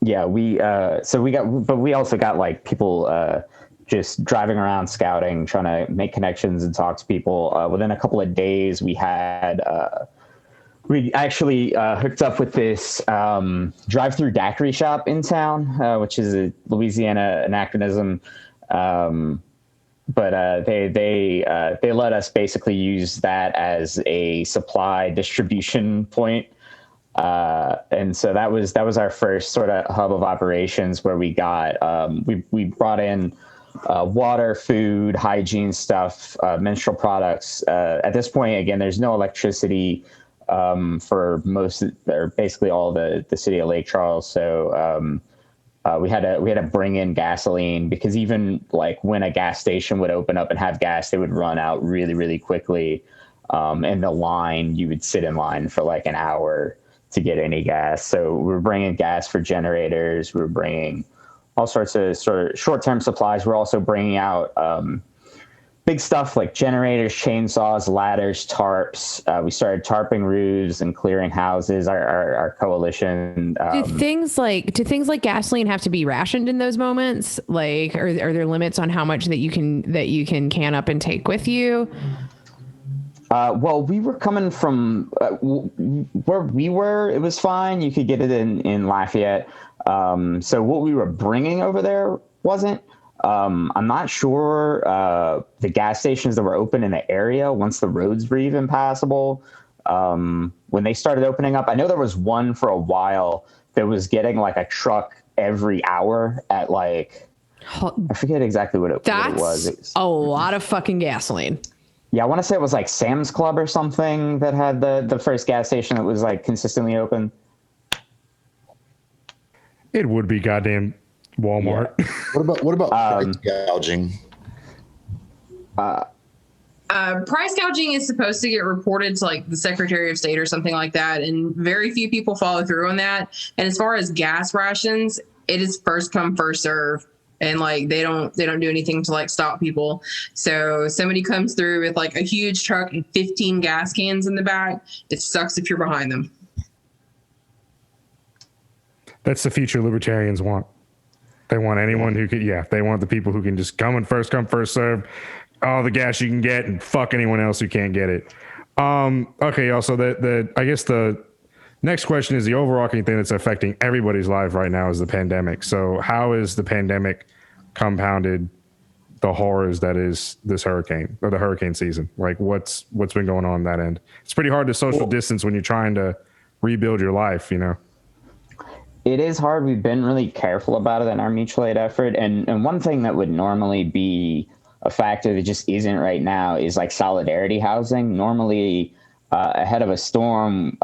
We also got like people just driving around scouting, trying to make connections and talk to people. Within a couple of days, we actually hooked up with this drive-through daiquiri shop in town, which is a Louisiana anachronism. But they let us basically use that as a supply distribution point. And so that was our first sort of hub of operations, where we got, we brought in water, food, hygiene stuff, menstrual products. At this point, again, there's no electricity for most, or basically all the city of Lake Charles. So we had to bring in gasoline, because even like when a gas station would open up and have gas, they would run out really, really quickly. And you would sit in line for like an hour to get any gas. So we're bringing gas for generators. We're bringing all sorts of sort of short-term supplies. We're also bringing out big stuff like generators, chainsaws, ladders, tarps. We started tarping roofs and clearing houses. Our coalition. Do things like gasoline have to be rationed in those moments? Like, are there limits on how much that you can can up and take with you? Well, we were coming from where we were. It was fine. You could get it in Lafayette. So what we were bringing over there wasn't. I'm not sure the gas stations that were open in the area once the roads were even passable. When they started opening up, I know there was one for a while that was getting like a truck every hour at like, I forget exactly what it was. It was a lot of fucking gasoline. Yeah, I want to say it was like Sam's Club or something that had the first gas station that was like consistently open. It would be goddamn Walmart. Yeah. What about price gouging? Price gouging is supposed to get reported to like the Secretary of State or something like that, and very few people follow through on that. And as far as gas rations, it is first come, first serve. And like they don't do anything to like stop people. So somebody comes through with like a huge truck and 15 gas cans in the back. It sucks if you're behind them. That's the future libertarians want. They want anyone who could. Yeah, they want the people who can just come, first serve, all the gas you can get, and fuck anyone else who can't get it. Okay, y'all. So I guess the next question is the overarching thing that's affecting everybody's life right now is the pandemic. So how is the pandemic compounded the horrors that is this hurricane or the hurricane season? Like what's been going on that end? It's pretty hard to social distance when you're trying to rebuild your life, you know? It is hard. We've been really careful about it in our mutual aid effort. And one thing that would normally be a factor that just isn't right now is like solidarity housing. Normally, ahead of a storm,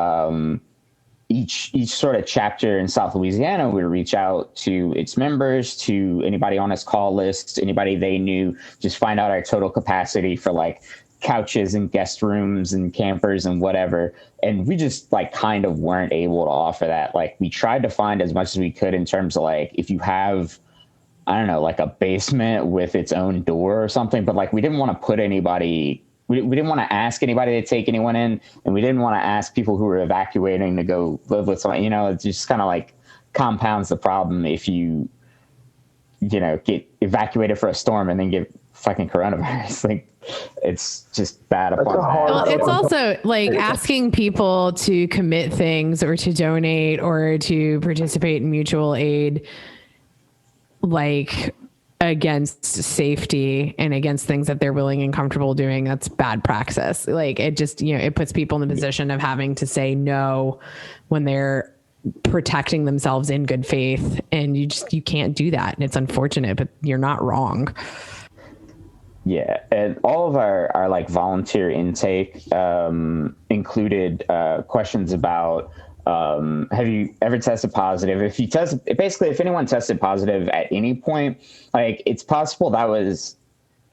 each sort of chapter in South Louisiana would reach out to its members, to anybody on its call list, anybody they knew, just find out our total capacity for like couches and guest rooms and campers and whatever. And we just like kind of weren't able to offer that. Like we tried to find as much as we could in terms of like, if you have, I don't know, like a basement with its own door or something, but like we didn't want to put anybody, we didn't want to ask anybody to take anyone in, and we didn't want to ask people who were evacuating to go live with someone. You know, it just kind of like compounds the problem if you know, get evacuated for a storm and then get fucking coronavirus. Like it's just bad upon bad. Well, it's also like asking people to commit things or to donate or to participate in mutual aid, like against safety and against things that they're willing and comfortable doing. That's bad praxis. Like it just, you know, it puts people in the position of having to say no when they're protecting themselves in good faith, and you can't do that. And it's unfortunate, but you're not wrong. Yeah, and all of our like volunteer intake included questions about have you ever tested positive? If anyone tested positive at any point, like it's possible that was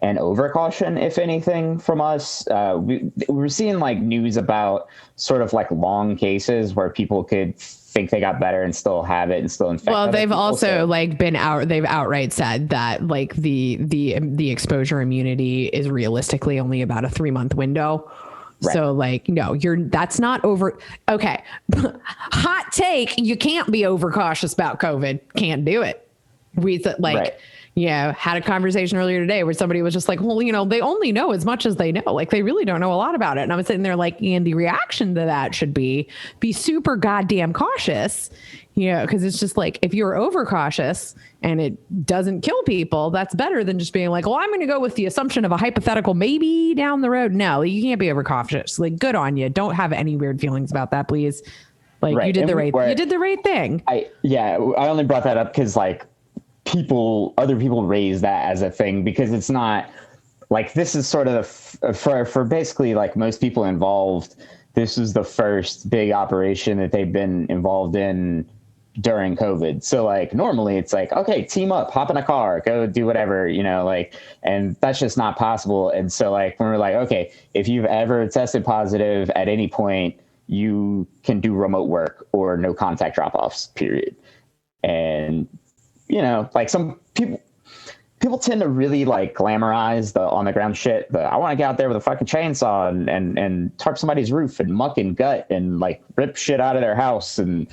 an overcaution, if anything, from us. We're seeing like news about sort of like long cases where people could think they got better and still have it and still infect. Well, they've people, also like they've outright said that like the exposure immunity is realistically only about a 3-month window. Right. So like, no, that's not over. Okay. Hot take. You can't be overcautious about COVID. Can't do it. Right. Yeah, had a conversation earlier today where somebody was just like, well, you know, they only know as much as they know. Like they really don't know a lot about it. And I was sitting there like, and the reaction to that should be super goddamn cautious, you know, because it's just like, if you're overcautious and it doesn't kill people, that's better than just being like, well, I'm going to go with the assumption of a hypothetical maybe down the road. No, you can't be overcautious. Like, good on you. Don't have any weird feelings about that, please. Like right. You did the right thing. I only brought that up because like, other people raise that as a thing, because it's not like, this is sort of for basically like most people involved, this is the first big operation that they've been involved in during COVID. So like normally it's like, okay, team up, hop in a car, go do whatever, you know, like, and that's just not possible. And so like when we're like, okay, if you've ever tested positive at any point, you can do remote work or no contact drop-offs, period. And you know, like some people tend to really like glamorize the on the ground shit. I want to get out there with a fucking chainsaw and tarp somebody's roof and muck and gut and like rip shit out of their house. And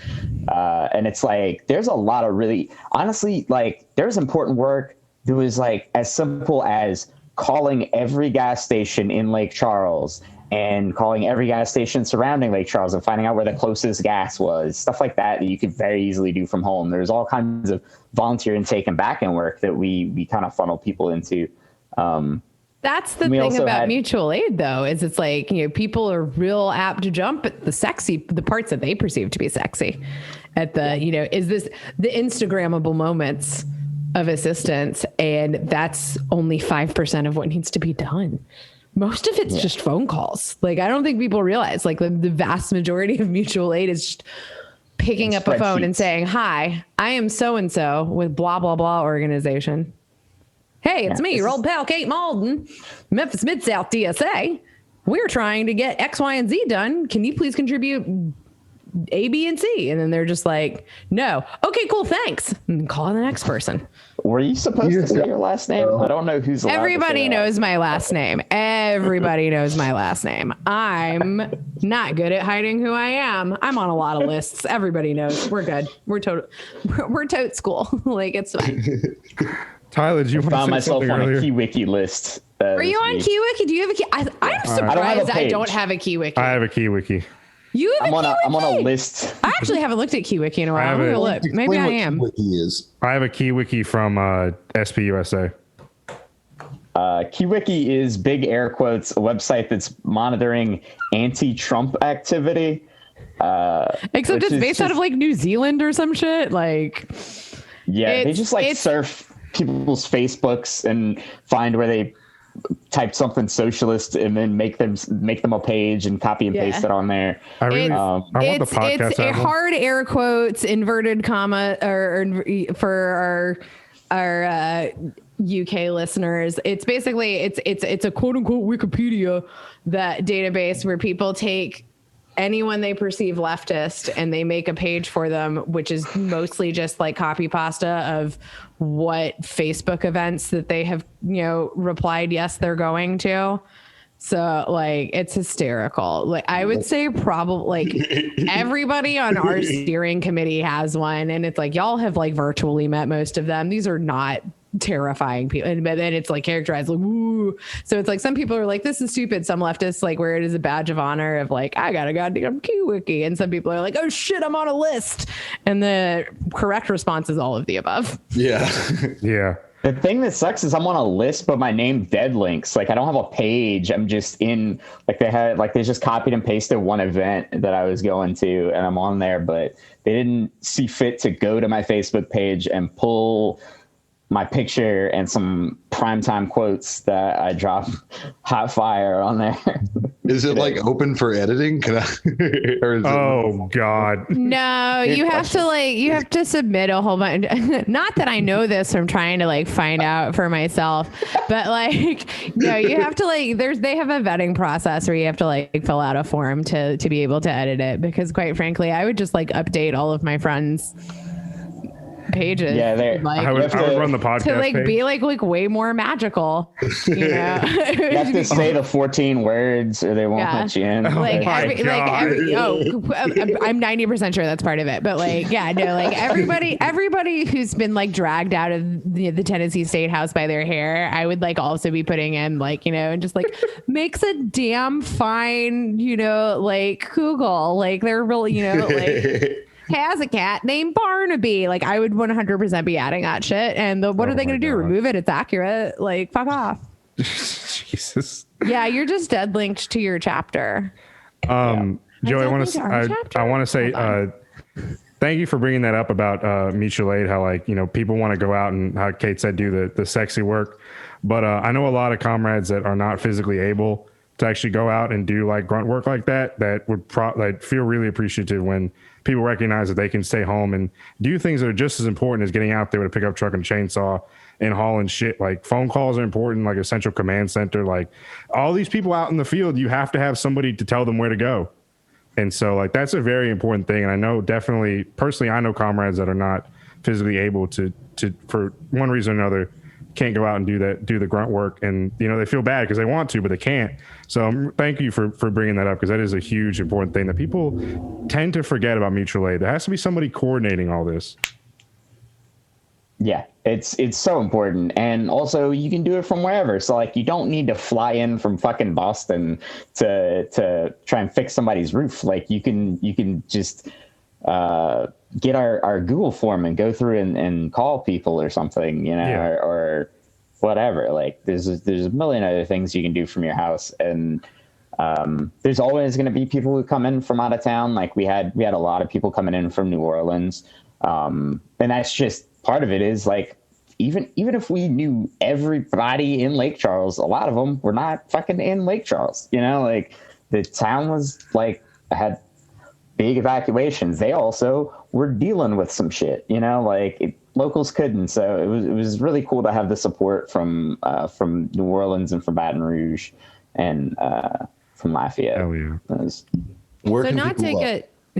it's like, there's a lot of really, honestly, like there's important work that was like as simple as calling every gas station in Lake Charles and calling every gas station surrounding Lake Charles and finding out where the closest gas was, stuff like that you could very easily do from home. There's all kinds of volunteer intake and back-end work that we kind of funnel people into. That's the thing about mutual aid, though, is it's like, you know, people are real apt to jump at the parts that they perceive to be sexy at the, you know, is this the Instagrammable moments of assistance? And that's only 5% of what needs to be done. Most of it's just phone calls. Like, I don't think people realize, like, the vast majority of mutual aid is just picking up a phone and saying, hi, I am so-and-so with blah, blah, blah organization. Hey, it's me, your old pal, Kate Malden, Memphis Mid-South DSA. We're trying to get X, Y, and Z done. Can you please contribute A, B, and C? And then they're just like, no. Okay, cool, thanks. And call the next person. Were you supposed to say your last name? I don't know who's allowed Everybody knows my last name. Everybody knows my last name. I'm not good at hiding who I am. I'm on a lot of lists. Everybody knows. We're good. We're tote school. Like, it's fine. Tyler, did you found myself on a KeyWiki list? Are you on KeyWiki? Do you have a key? I'm surprised I don't have a KeyWiki. I have a KeyWiki. You have I'm on a list. I actually haven't looked at KeyWiki in a while. I'm gonna look. Maybe I am. KeyWiki is. I have a KeyWiki from SPUSA. KeyWiki is, big air quotes, a website that's monitoring anti-Trump activity. Except it's based out of like New Zealand or some shit. Like, yeah, they just like surf people's Facebooks and find where they type something socialist and then make them a page and copy and paste it on there. I want the podcast. It's a hard air quotes, inverted comma, or for our UK listeners. It's basically it's a quote unquote Wikipedia, that database where people take anyone they perceive leftist and they make a page for them, which is mostly just like copy pasta of what Facebook events that they have, replied yes they're going to. So like it's hysterical. Like I would say probably like everybody on our steering committee has one, and it's like y'all have like virtually met most of them. These are not terrifying people, and then it's like characterized like woo. So it's like some people are like, this is stupid. Some leftists like wear it as a badge of honor of like, I got a goddamn KeyWiki, and some people are like, oh shit, I'm on a list. And the correct response is all of the above. Yeah. Yeah. The thing that sucks is I'm on a list, but my name dead links. Like I don't have a page. I'm just in, like they just copied and pasted one event that I was going to, and I'm on there, but they didn't see fit to go to my Facebook page and pull my picture and some primetime quotes that I dropped hot fire on there. Is it like open for editing? Can I, or is God. No, you have to submit a whole bunch. Not that I know this from trying to like find out for myself, but like, no, you have to like, they have a vetting process where you have to like fill out a form to be able to edit it, because quite frankly, I would just like update all of my friends' pages. Yeah, I would run the podcast to like page. be like way more magical. You know? You have to say the 14 words or they won't let you in. Like I'm 90% sure that's part of it. But like, yeah, no, like everybody who's been like dragged out of the Tennessee State House by their hair, I would like also be putting in like, and just like makes a damn fine, like Google, like they're really, like has a cat named Barnaby. Like I would 100% be adding that shit. And what are they going to do? Remove it? It's accurate. Like fuck off. Jesus. Yeah, you're just dead linked to your chapter. Joey, I want to say thank you for bringing that up about mutual aid. How like people want to go out and, how Kate said, do the sexy work, but I know a lot of comrades that are not physically able to actually go out and do like grunt work like that would feel really appreciative when people recognize that they can stay home and do things that are just as important as getting out there with a pickup truck and a chainsaw and hauling shit. Like phone calls are important, like a central command center. Like all these people out in the field, you have to have somebody to tell them where to go. And so like that's a very important thing. And I know definitely personally, I know comrades that are not physically able to for one reason or another can't go out and do the grunt work, and they feel bad because they want to but they can't. So thank you for bringing that up, because that is a huge important thing that people tend to forget about mutual aid. There has to be somebody coordinating all this. Yeah, it's so important. And also you can do it from wherever. So like you don't need to fly in from fucking Boston to try and fix somebody's roof. Like you can just get our Google form and go through and call people or something, or whatever. Like there's a million other things you can do from your house. And there's always going to be people who come in from out of town. Like we had a lot of people coming in from New Orleans. And that's just part of it. Is like, even if we knew everybody in Lake Charles, a lot of them were not fucking in Lake Charles, like the town was like, had big evacuations. They also were dealing with some shit, locals couldn't. So it was really cool to have the support from New Orleans and from Baton Rouge and from Lafayette. Hell yeah.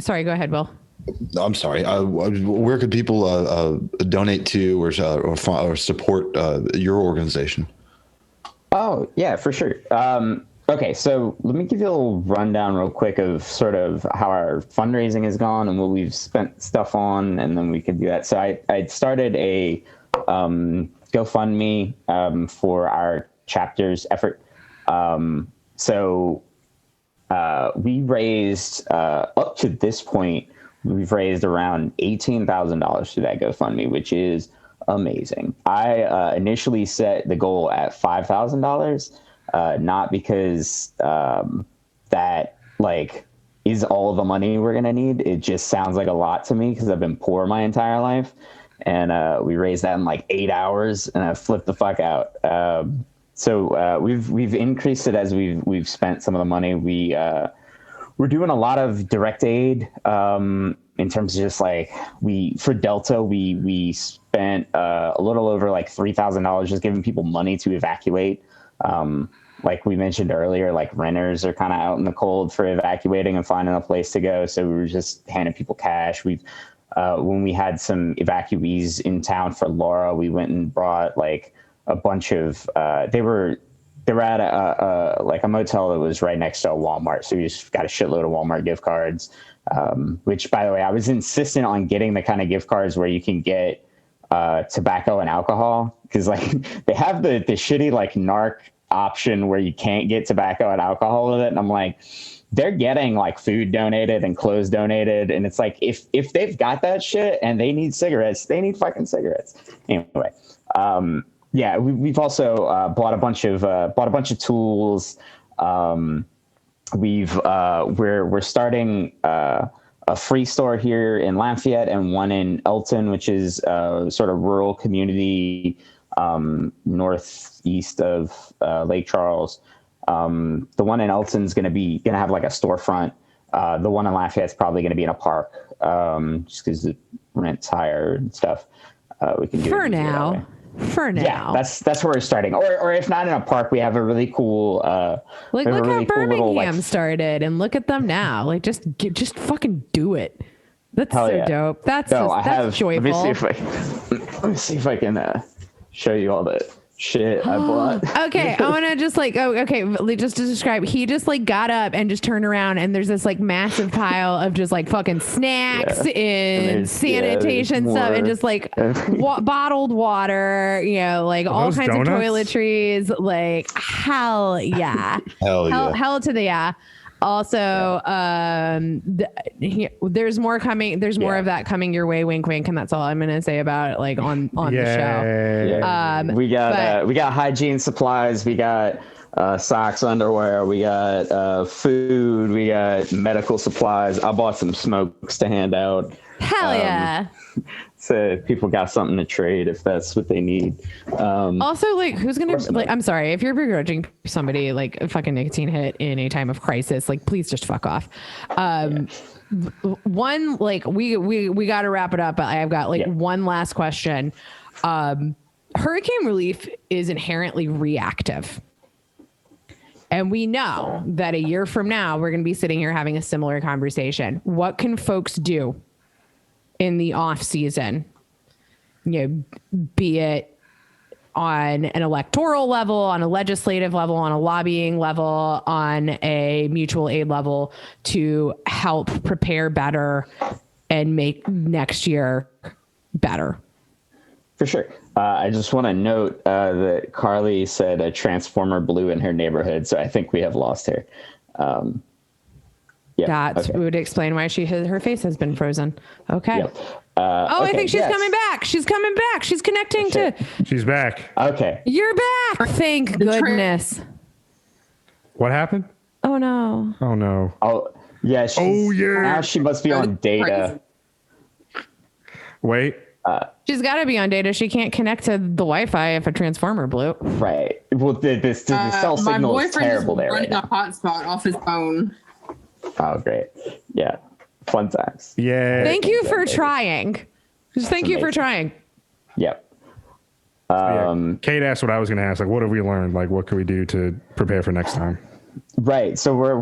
Sorry, go ahead, Will. I'm sorry. Where could people donate to or support your organization? Oh yeah, for sure. Okay, so let me give you a little rundown real quick of sort of how our fundraising has gone and what we've spent stuff on, and then we could do that. So I started a GoFundMe for our chapter's effort. We raised, up to this point, we've raised around $18,000 through that GoFundMe, which is amazing. I initially set the goal at $5,000, not because that like is all the money we're gonna need. It just sounds like a lot to me because I've been poor my entire life, and we raised that in like 8 hours, and I flipped the fuck out. So we've increased it as we've spent some of the money. We're doing a lot of direct aid in terms of just like for Delta, we spent a little over like $3,000 just giving people money to evacuate. Like we mentioned earlier, like renters are kind of out in the cold for evacuating and finding a place to go. So we were just handing people cash. When we had some evacuees in town for Laura, we went and brought like a bunch of, they were at a motel that was right next to a Walmart. So we just got a shitload of Walmart gift cards, which by the way, I was insistent on getting the kind of gift cards where you can get tobacco and alcohol. Cause like they have the shitty like narc option where you can't get tobacco and alcohol with it. And I'm like, they're getting like food donated and clothes donated. And it's like, if they've got that shit and they need cigarettes, they need fucking cigarettes. Anyway. Yeah, we've also bought a bunch of tools. We're starting a free store here in Lafayette and one in Elton, which is sort of rural community northeast of Lake Charles. The one in Elton's gonna have like a storefront. The one in Lafayette's probably gonna be in a park, just because the rent's higher and stuff. We can do for now. For now, yeah, that's where we're starting. Or if not in a park, we have a really cool look how Birmingham started, and look at them now. Like just fucking do it. That's so dope. That's joyful. Let me see if I can show you all the shit I bought. Okay, I want to just like just to describe. He just like got up and just turned around, and there's this like massive pile of just like fucking snacks and sanitation stuff, and just like bottled water, like all kinds donuts? of toiletries. Like hell yeah, hell to the yeah. Also, there's more coming. There's more of that coming your way. Wink, wink, and that's all I'm gonna say about it. Like on the show. Yeah. We got hygiene supplies. We got socks, underwear. We got food. We got medical supplies. I bought some smokes to hand out. Hell yeah. So people got something to trade if that's what they need. Also, like, who's gonna like? I'm sorry if you're begrudging somebody like a fucking nicotine hit in a time of crisis. Like, please just fuck off. One, like, we got to wrap it up. But I've got like one last question. Hurricane relief is inherently reactive. And we know that a year from now, we're going to be sitting here having a similar conversation. What can folks do in the off season, be it on an electoral level, on a legislative level, on a lobbying level, on a mutual aid level, to help prepare better and make next year better? For sure. I just want to note that Carly said a transformer blew in her neighborhood, so I think we have lost her. That would explain why her face has been frozen. Okay. Yep. I think she's coming back. She's coming back. She's connecting to. She's back. Okay. You're back. Thank goodness. What happened? Oh no. Oh no. Oh yeah. Now she must be on data. Wait. She's got to be on data. She can't connect to the Wi-Fi if a transformer blew. Right. Well, the cell signal is terrible there. My boyfriend is running a hotspot off his phone. Oh, great. Yeah. Fun times. Yeah. Thank you for trying. Just thank you for trying. Yep. Kate asked what I was going to ask. Like, what have we learned? Like, what can we do to prepare for next time? Right. So we're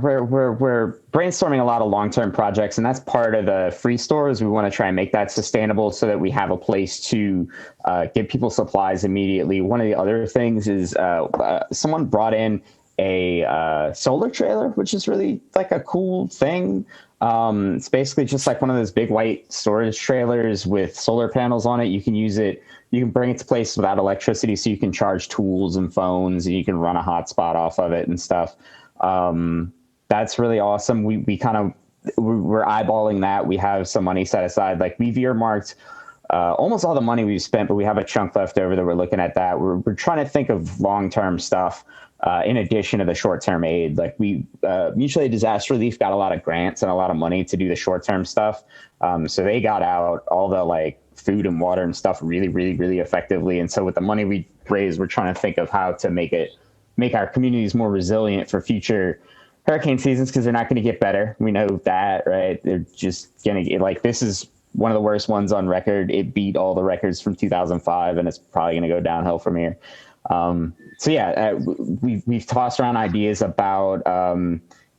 brainstorming a lot of long-term projects, and that's part of the free stores. We want to try and make that sustainable so that we have a place to give people supplies immediately. One of the other things is someone brought in a solar trailer, which is really like a cool thing. It's basically just like one of those big white storage trailers with solar panels on it. You can use it. You can bring it to places without electricity, so you can charge tools and phones, and you can run a hotspot off of it and stuff. That's really awesome. We're eyeballing that. We have some money set aside. Like, we've earmarked almost all the money we've spent, but we have a chunk left over that we're looking at that. We're trying to think of long-term stuff in addition to the short-term aid. Like we mutual aid disaster relief got a lot of grants and a lot of money to do the short-term stuff. So they got out all the like food and water and stuff really, really, really effectively. And so with the money we raised, we're trying to think of how to make our communities more resilient for future hurricane seasons, because they're not going to get better. We know that, right? They're just going to get, like, this is one of the worst ones on record. It beat all the records from 2005, and it's probably going to go downhill from here. So yeah, we've tossed around ideas about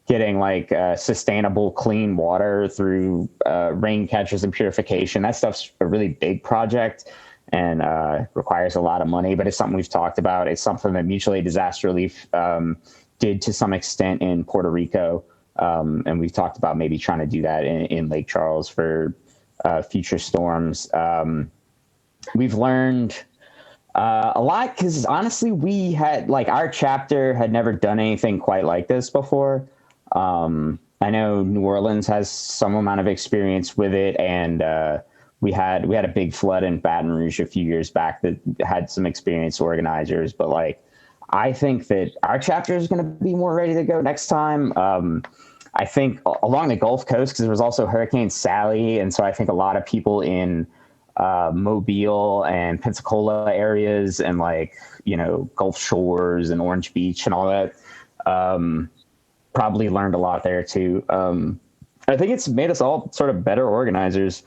getting like sustainable clean water through rain catchers and purification. That stuff's a really big project and requires a lot of money, but it's something we've talked about. It's something that mutual aid disaster relief did to some extent in Puerto Rico. And we've talked about maybe trying to do that in Lake Charles for future storms. We've learned a lot because honestly, we had like our chapter had never done anything quite like this before. I know New Orleans has some amount of experience with it, and we had a big flood in Baton Rouge a few years back that had some experienced organizers, but like I think that our chapter is going to be more ready to go next time. I think along the Gulf Coast, because there was also Hurricane Sally, and so I think a lot of people in Mobile and Pensacola areas and like, you know, Gulf Shores and Orange Beach and all that probably learned a lot there too. I think it's made us all sort of better organizers.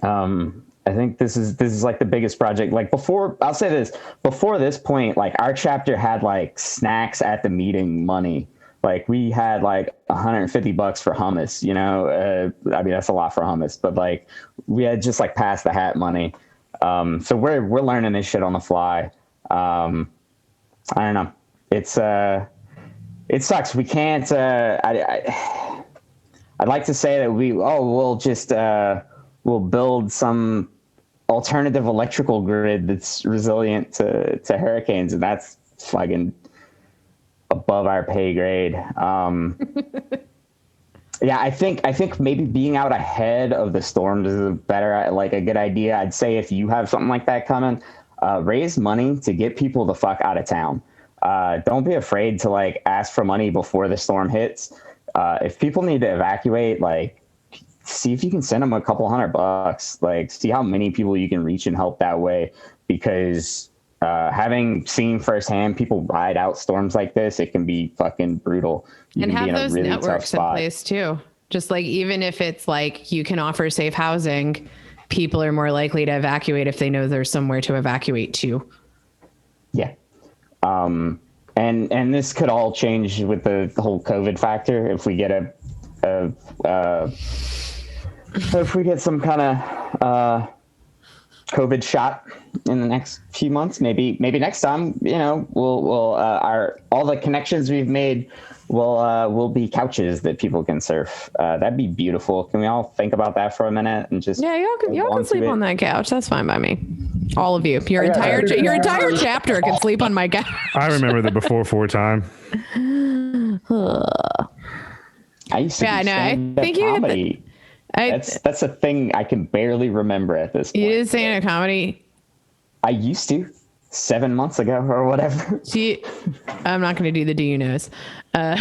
I think this is like the biggest project. Like I'll say this, before this point, like our chapter had like snacks at the meeting money. Like we had like $150 for hummus, you know, I mean, that's a lot for hummus, but like we had just like pass the hat money. So we're learning this shit on the fly. I don't know. It sucks. We can't, I'd like to say that we'll build some alternative electrical grid that's resilient to hurricanes. And that's fucking above our pay grade. Yeah, I think maybe being out ahead of the storms is a good idea. I'd say if you have something like that coming, raise money to get people the fuck out of town. Don't be afraid to like ask for money before the storm hits. If people need to evacuate, like see if you can send them a couple $100, like see how many people you can reach and help that way, because having seen firsthand people ride out storms like this, it can be fucking brutal. You and can have be in those a really networks in place too. Just like, even if it's like you can offer safe housing, people are more likely to evacuate if they know there's somewhere to evacuate to. Yeah. And this could all change with the whole COVID factor. If we get some kind of COVID shot in the next few months, maybe next time, you know, we'll all the connections we've made will be couches that people can surf. That'd be beautiful. Can we all think about that for a minute and just y'all can sleep on that couch. That's fine by me. All of you, your entire chapter can sleep on my couch. I remember the before 4 time. I used to do stand-up comedy. That's a thing I can barely remember at this point. You did stand-up comedy? I used to 7 months ago or whatever. See, I'm not going to do the do you knows. That's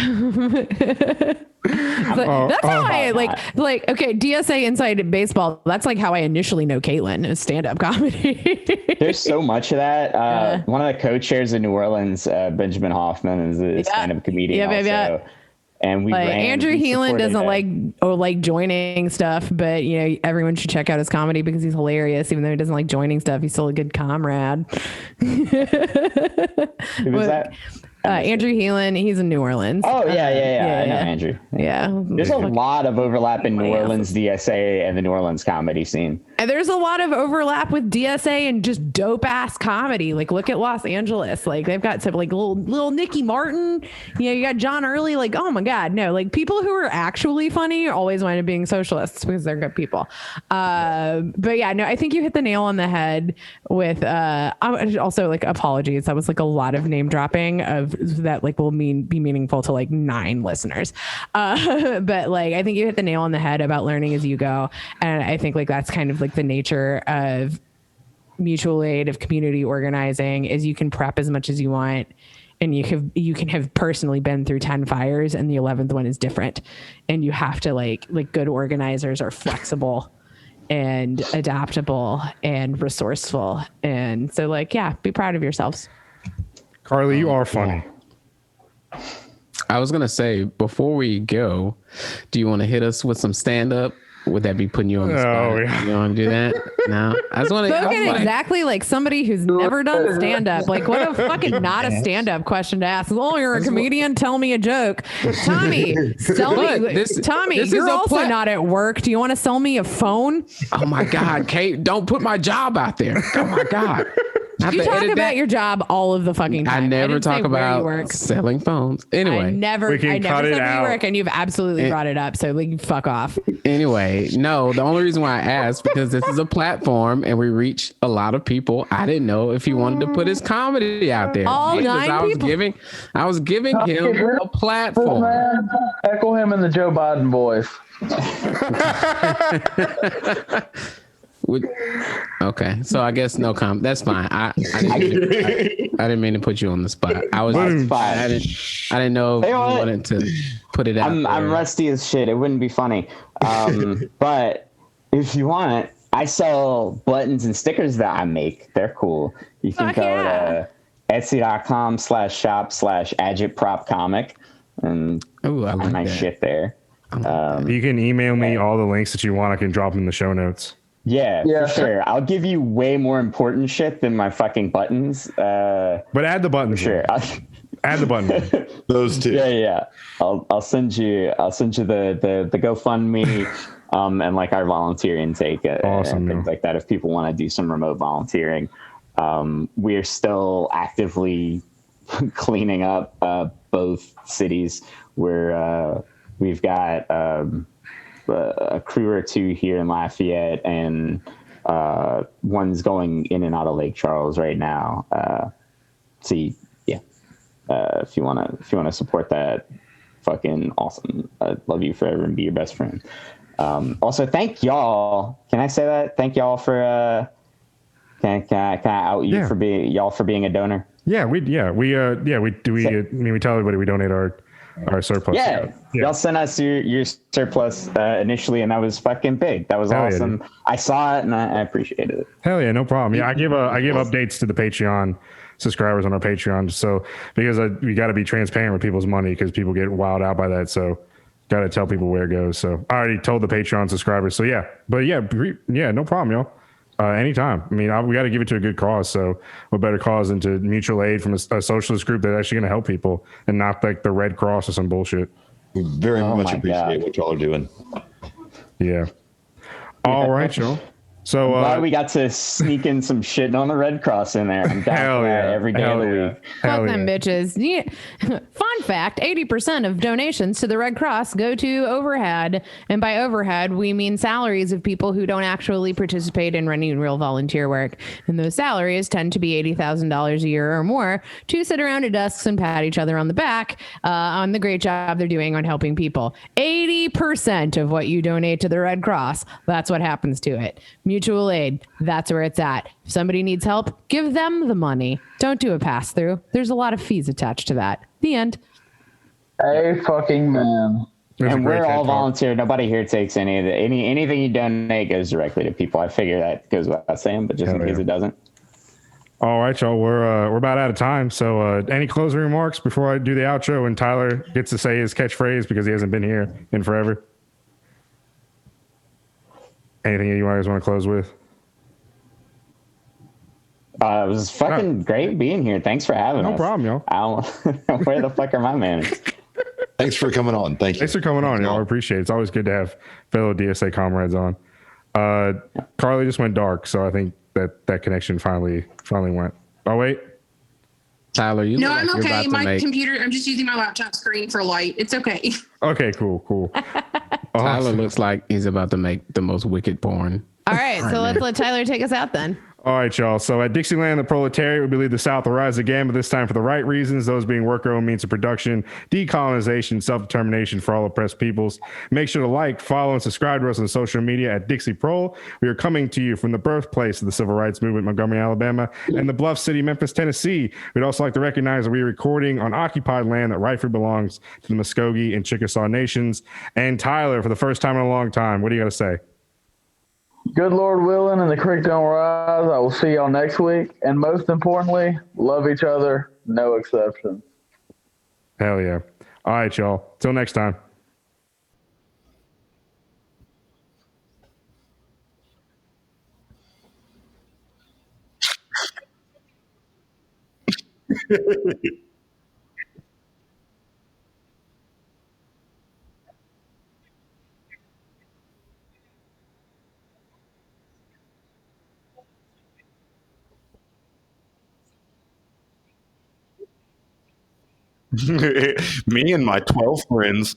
how I like, okay, DSA inside baseball. That's like how I initially know Caitlin is stand-up comedy. There's so much of that. One of the co-chairs in New Orleans, Benjamin Hoffman, is a stand-up comedian also. And we like Andrew Heelan doesn't like joining stuff, but you know, everyone should check out his comedy because he's hilarious. Even though he doesn't like joining stuff, he's still a good comrade. Who was that? Andrew Heelan, he's in New Orleans. Oh yeah. I know Andrew. Yeah. There's a lot of overlap in New Orleans DSA and the New Orleans comedy scene. And there's a lot of overlap with DSA and just dope ass comedy. Like look at Los Angeles. Like they've got some like little Nicky Martin. You know, you got John Early. Like, oh my God, no. Like people who are actually funny always wind up being socialists because they're good people. But yeah, no, I think you hit the nail on the head with also like apologies. That was like a lot of name dropping of that like will be meaningful to like 9 listeners. But like, I think you hit the nail on the head about learning as you go. And I think like that's kind of like the nature of mutual aid, of community organizing, is you can prep as much as you want. And you can have personally been through 10 fires and the 11th one is different. And you have to like good organizers are flexible and adaptable and resourceful. And so like, yeah, be proud of yourselves. Carly, you are funny. I was going to say, before we go, do you want to hit us with some stand-up? Would that be putting you on the spot? Yeah. You want to do that? No. I just want to. Spoken exactly like somebody who's never done stand-up. Like, what a fucking not a stand-up question to ask. Oh, you're a comedian? Tell me a joke. Tommy, Tommy, you're also not at work. Do you want to sell me a phone? Oh, my God, Kate, don't put my job out there. Oh, my God. You talk about your job all of the fucking time. I never talk about selling phones. Anyway, I never said where you work, and you've absolutely brought it up. So like, fuck off. Anyway, no, the only reason why I asked, because this is a platform and we reach a lot of people. I didn't know if he wanted to put his comedy out there. All 9 people. I was giving him a platform. Echo him in the Joe Biden voice. Okay, so I guess no comment. That's fine. I didn't mean to put you on the spot. I didn't know if you wanted to put it out. I'm rusty as shit. It wouldn't be funny. But if you want, I sell buttons and stickers that I make. They're cool. You can go to etsy.com/shop/agitpropcomic and I like my that. shit there. You can email me all the links that you want. I can drop them in the show notes. Yeah, for sure. I'll give you way more important shit than my fucking buttons. But add the buttons. Sure. Add the buttons. Those two. Yeah. I'll send you the GoFundMe and like our volunteer intake and things like that if people want to do some remote volunteering. We're still actively cleaning up both cities. We've got a crew or 2 here in Lafayette, and one's going in and out of Lake Charles right now. If you wanna support that, fucking awesome. I'd love you forever and be your best friend. Also, thank y'all. Can I say that? Thank y'all for. Can I out you for being a donor? Yeah, we tell everybody we donate our surplus. Yeah. Y'all sent us your surplus initially, and that was fucking big. That was awesome. Yeah, I saw it and I appreciated it. Hell yeah, no problem. Yeah, I give updates to the Patreon subscribers on our Patreon, so because we got to be transparent with people's money because people get wild out by that. So got to tell people where it goes. So I already told the Patreon subscribers. So yeah, no problem, y'all. Anytime. I mean, we got to give it to a good cause. So what better cause than to mutual aid from a socialist group that's actually going to help people and not like the Red Cross or some bullshit. We very much appreciate what y'all are doing. Yeah. All right, y'all. So glad we got to sneak in some shit on the Red Cross in there. I'm down for that every day of the week. Fuck them bitches. Yeah. Fun fact, 80% of donations to the Red Cross go to overhead. And by overhead, we mean salaries of people who don't actually participate in running real volunteer work. And those salaries tend to be $80,000 a year or more to sit around at desks and pat each other on the back on the great job they're doing on helping people. 80% of what you donate to the Red Cross, that's what happens to it. Mutual aid, that's where it's at. If somebody needs help, give them the money. Don't do a pass through. There's a lot of fees attached to that. The end. Hey, fucking man. And we're all volunteer. Nobody here takes any of it. Anything you donate goes directly to people. I figure that goes without saying, but just in case it doesn't. All right, y'all. We're about out of time. So any closing remarks before I do the outro and Tyler gets to say his catchphrase because he hasn't been here in forever? Anything you guys want to close with? It was fucking great being here. Thanks for having us. No problem, y'all. Where the fuck are my manners? Thanks for coming on. Thank you. Thanks for coming on, y'all. I appreciate it. It's always good to have fellow DSA comrades on. Carly just went dark, so I think that connection finally went. Oh, wait. Tyler, No, I'm okay. My computer, I'm just using my laptop screen for light. It's okay. Okay, cool. Tyler looks like he's about to make the most wicked porn. All right, so let's let Tyler take us out then. All right, y'all. So at Dixieland, the proletariat, we believe the South will rise again, but this time for the right reasons, those being worker-owned means of production, decolonization, self-determination for all oppressed peoples. Make sure to like, follow, and subscribe to us on social media at Dixie Prole. We are coming to you from the birthplace of the Civil Rights Movement, Montgomery, Alabama, and the Bluff City, Memphis, Tennessee. We'd also like to recognize that we are recording on occupied land that rightfully belongs to the Muskogee and Chickasaw nations. And Tyler, for the first time in a long time, what do you got to say? Good Lord willing and the creek don't rise. I will see y'all next week. And most importantly, love each other, no exceptions. Hell yeah. All right, y'all. Till next time. Me and my 12 friends.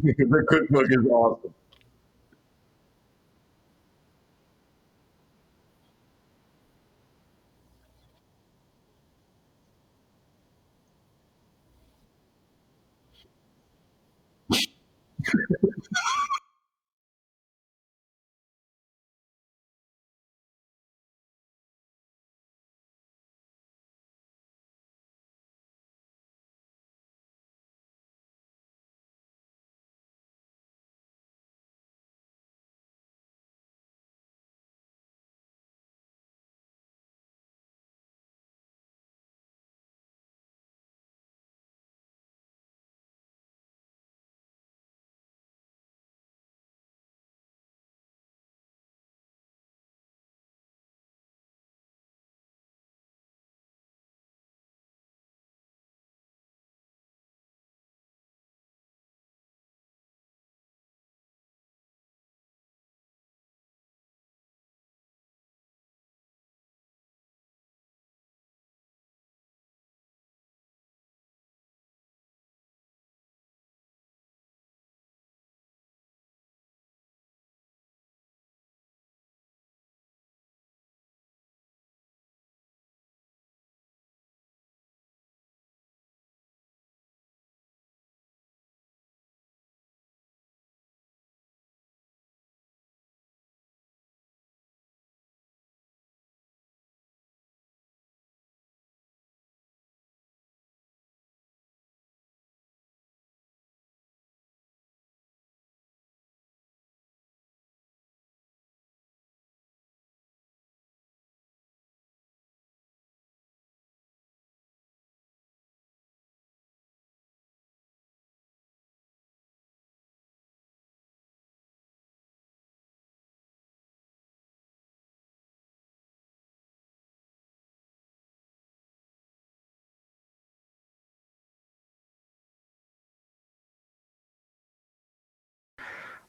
The cookbook is awesome.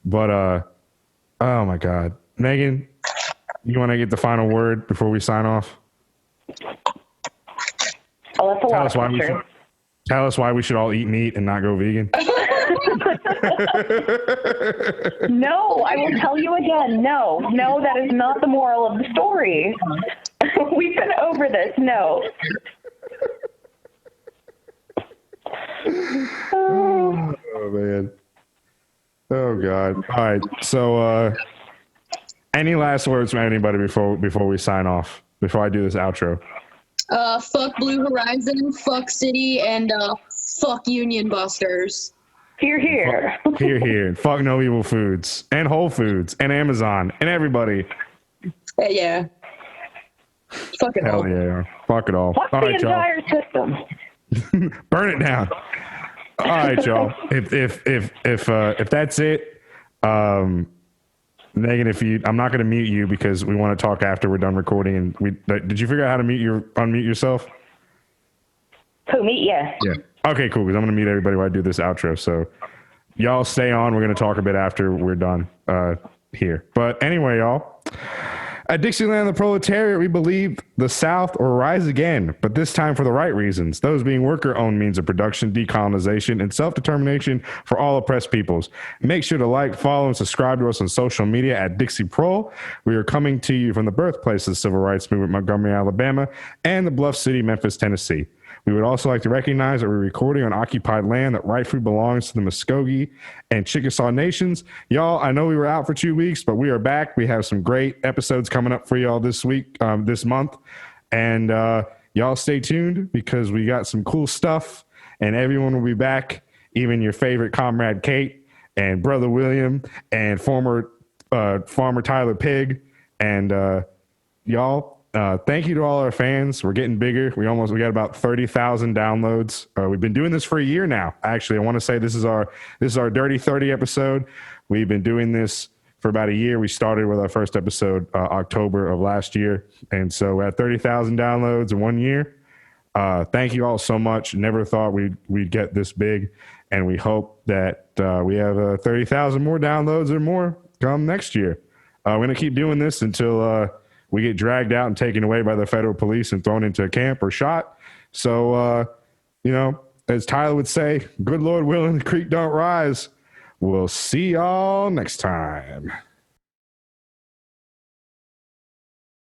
But oh my God, Megan, you want to get the final word before we sign off? Oh, that's a lot. Tell us why we should all eat meat and not go vegan. No, I will tell you again. No, that is not the moral of the story. We've been over this. No. Oh man. Oh God. All right. So any last words from anybody before we sign off? Before I do this outro? Fuck Blue Horizon, fuck City, and fuck Union Busters. Hear, hear. Hear, hear. Fuck No Evil Foods and Whole Foods and Amazon and everybody. Yeah. Fuck it all. Hell yeah. Fuck it all. Fuck All the right, entire system. Burn it down. All right, y'all. If that's it, Megan, I'm not going to mute you because we want to talk after we're done recording. And did you figure out how to unmute yourself? Who, me? Yeah. Yeah. Okay, cool. Because I'm going to mute everybody while I do this outro. So y'all stay on. We're going to talk a bit after we're done here. But anyway, y'all. At Dixieland the Proletariat, we believe the South will rise again, but this time for the right reasons, those being worker-owned means of production, decolonization, and self-determination for all oppressed peoples. Make sure to like, follow, and subscribe to us on social media at Dixie Prole. We are coming to you from the birthplace of the Civil Rights Movement, Montgomery, Alabama, and the Bluff City, Memphis, Tennessee. We would also like to recognize that we're recording on occupied land that rightfully belongs to the Muskogee and Chickasaw nations. Y'all, I know we were out for 2 weeks, but we are back. We have some great episodes coming up for y'all this month. And y'all stay tuned because we got some cool stuff and everyone will be back, even your favorite comrade Kate and brother William and former farmer Tyler Pig. And y'all, thank you to all our fans. We're getting bigger. We got about 30,000 downloads. We've been doing this for a year now. Actually, I want to say this is our Dirty 30 episode. We've been doing this for about a year. We started with our first episode October of last year, and so we're at 30,000 downloads in 1 year. Thank you all so much. Never thought we'd get this big, and we hope that we have 30,000 more downloads or more come next year. We're gonna keep doing this until we get dragged out and taken away by the federal police and thrown into a camp or shot. So, as Tyler would say, good Lord willing, the creek don't rise. We'll see y'all next time.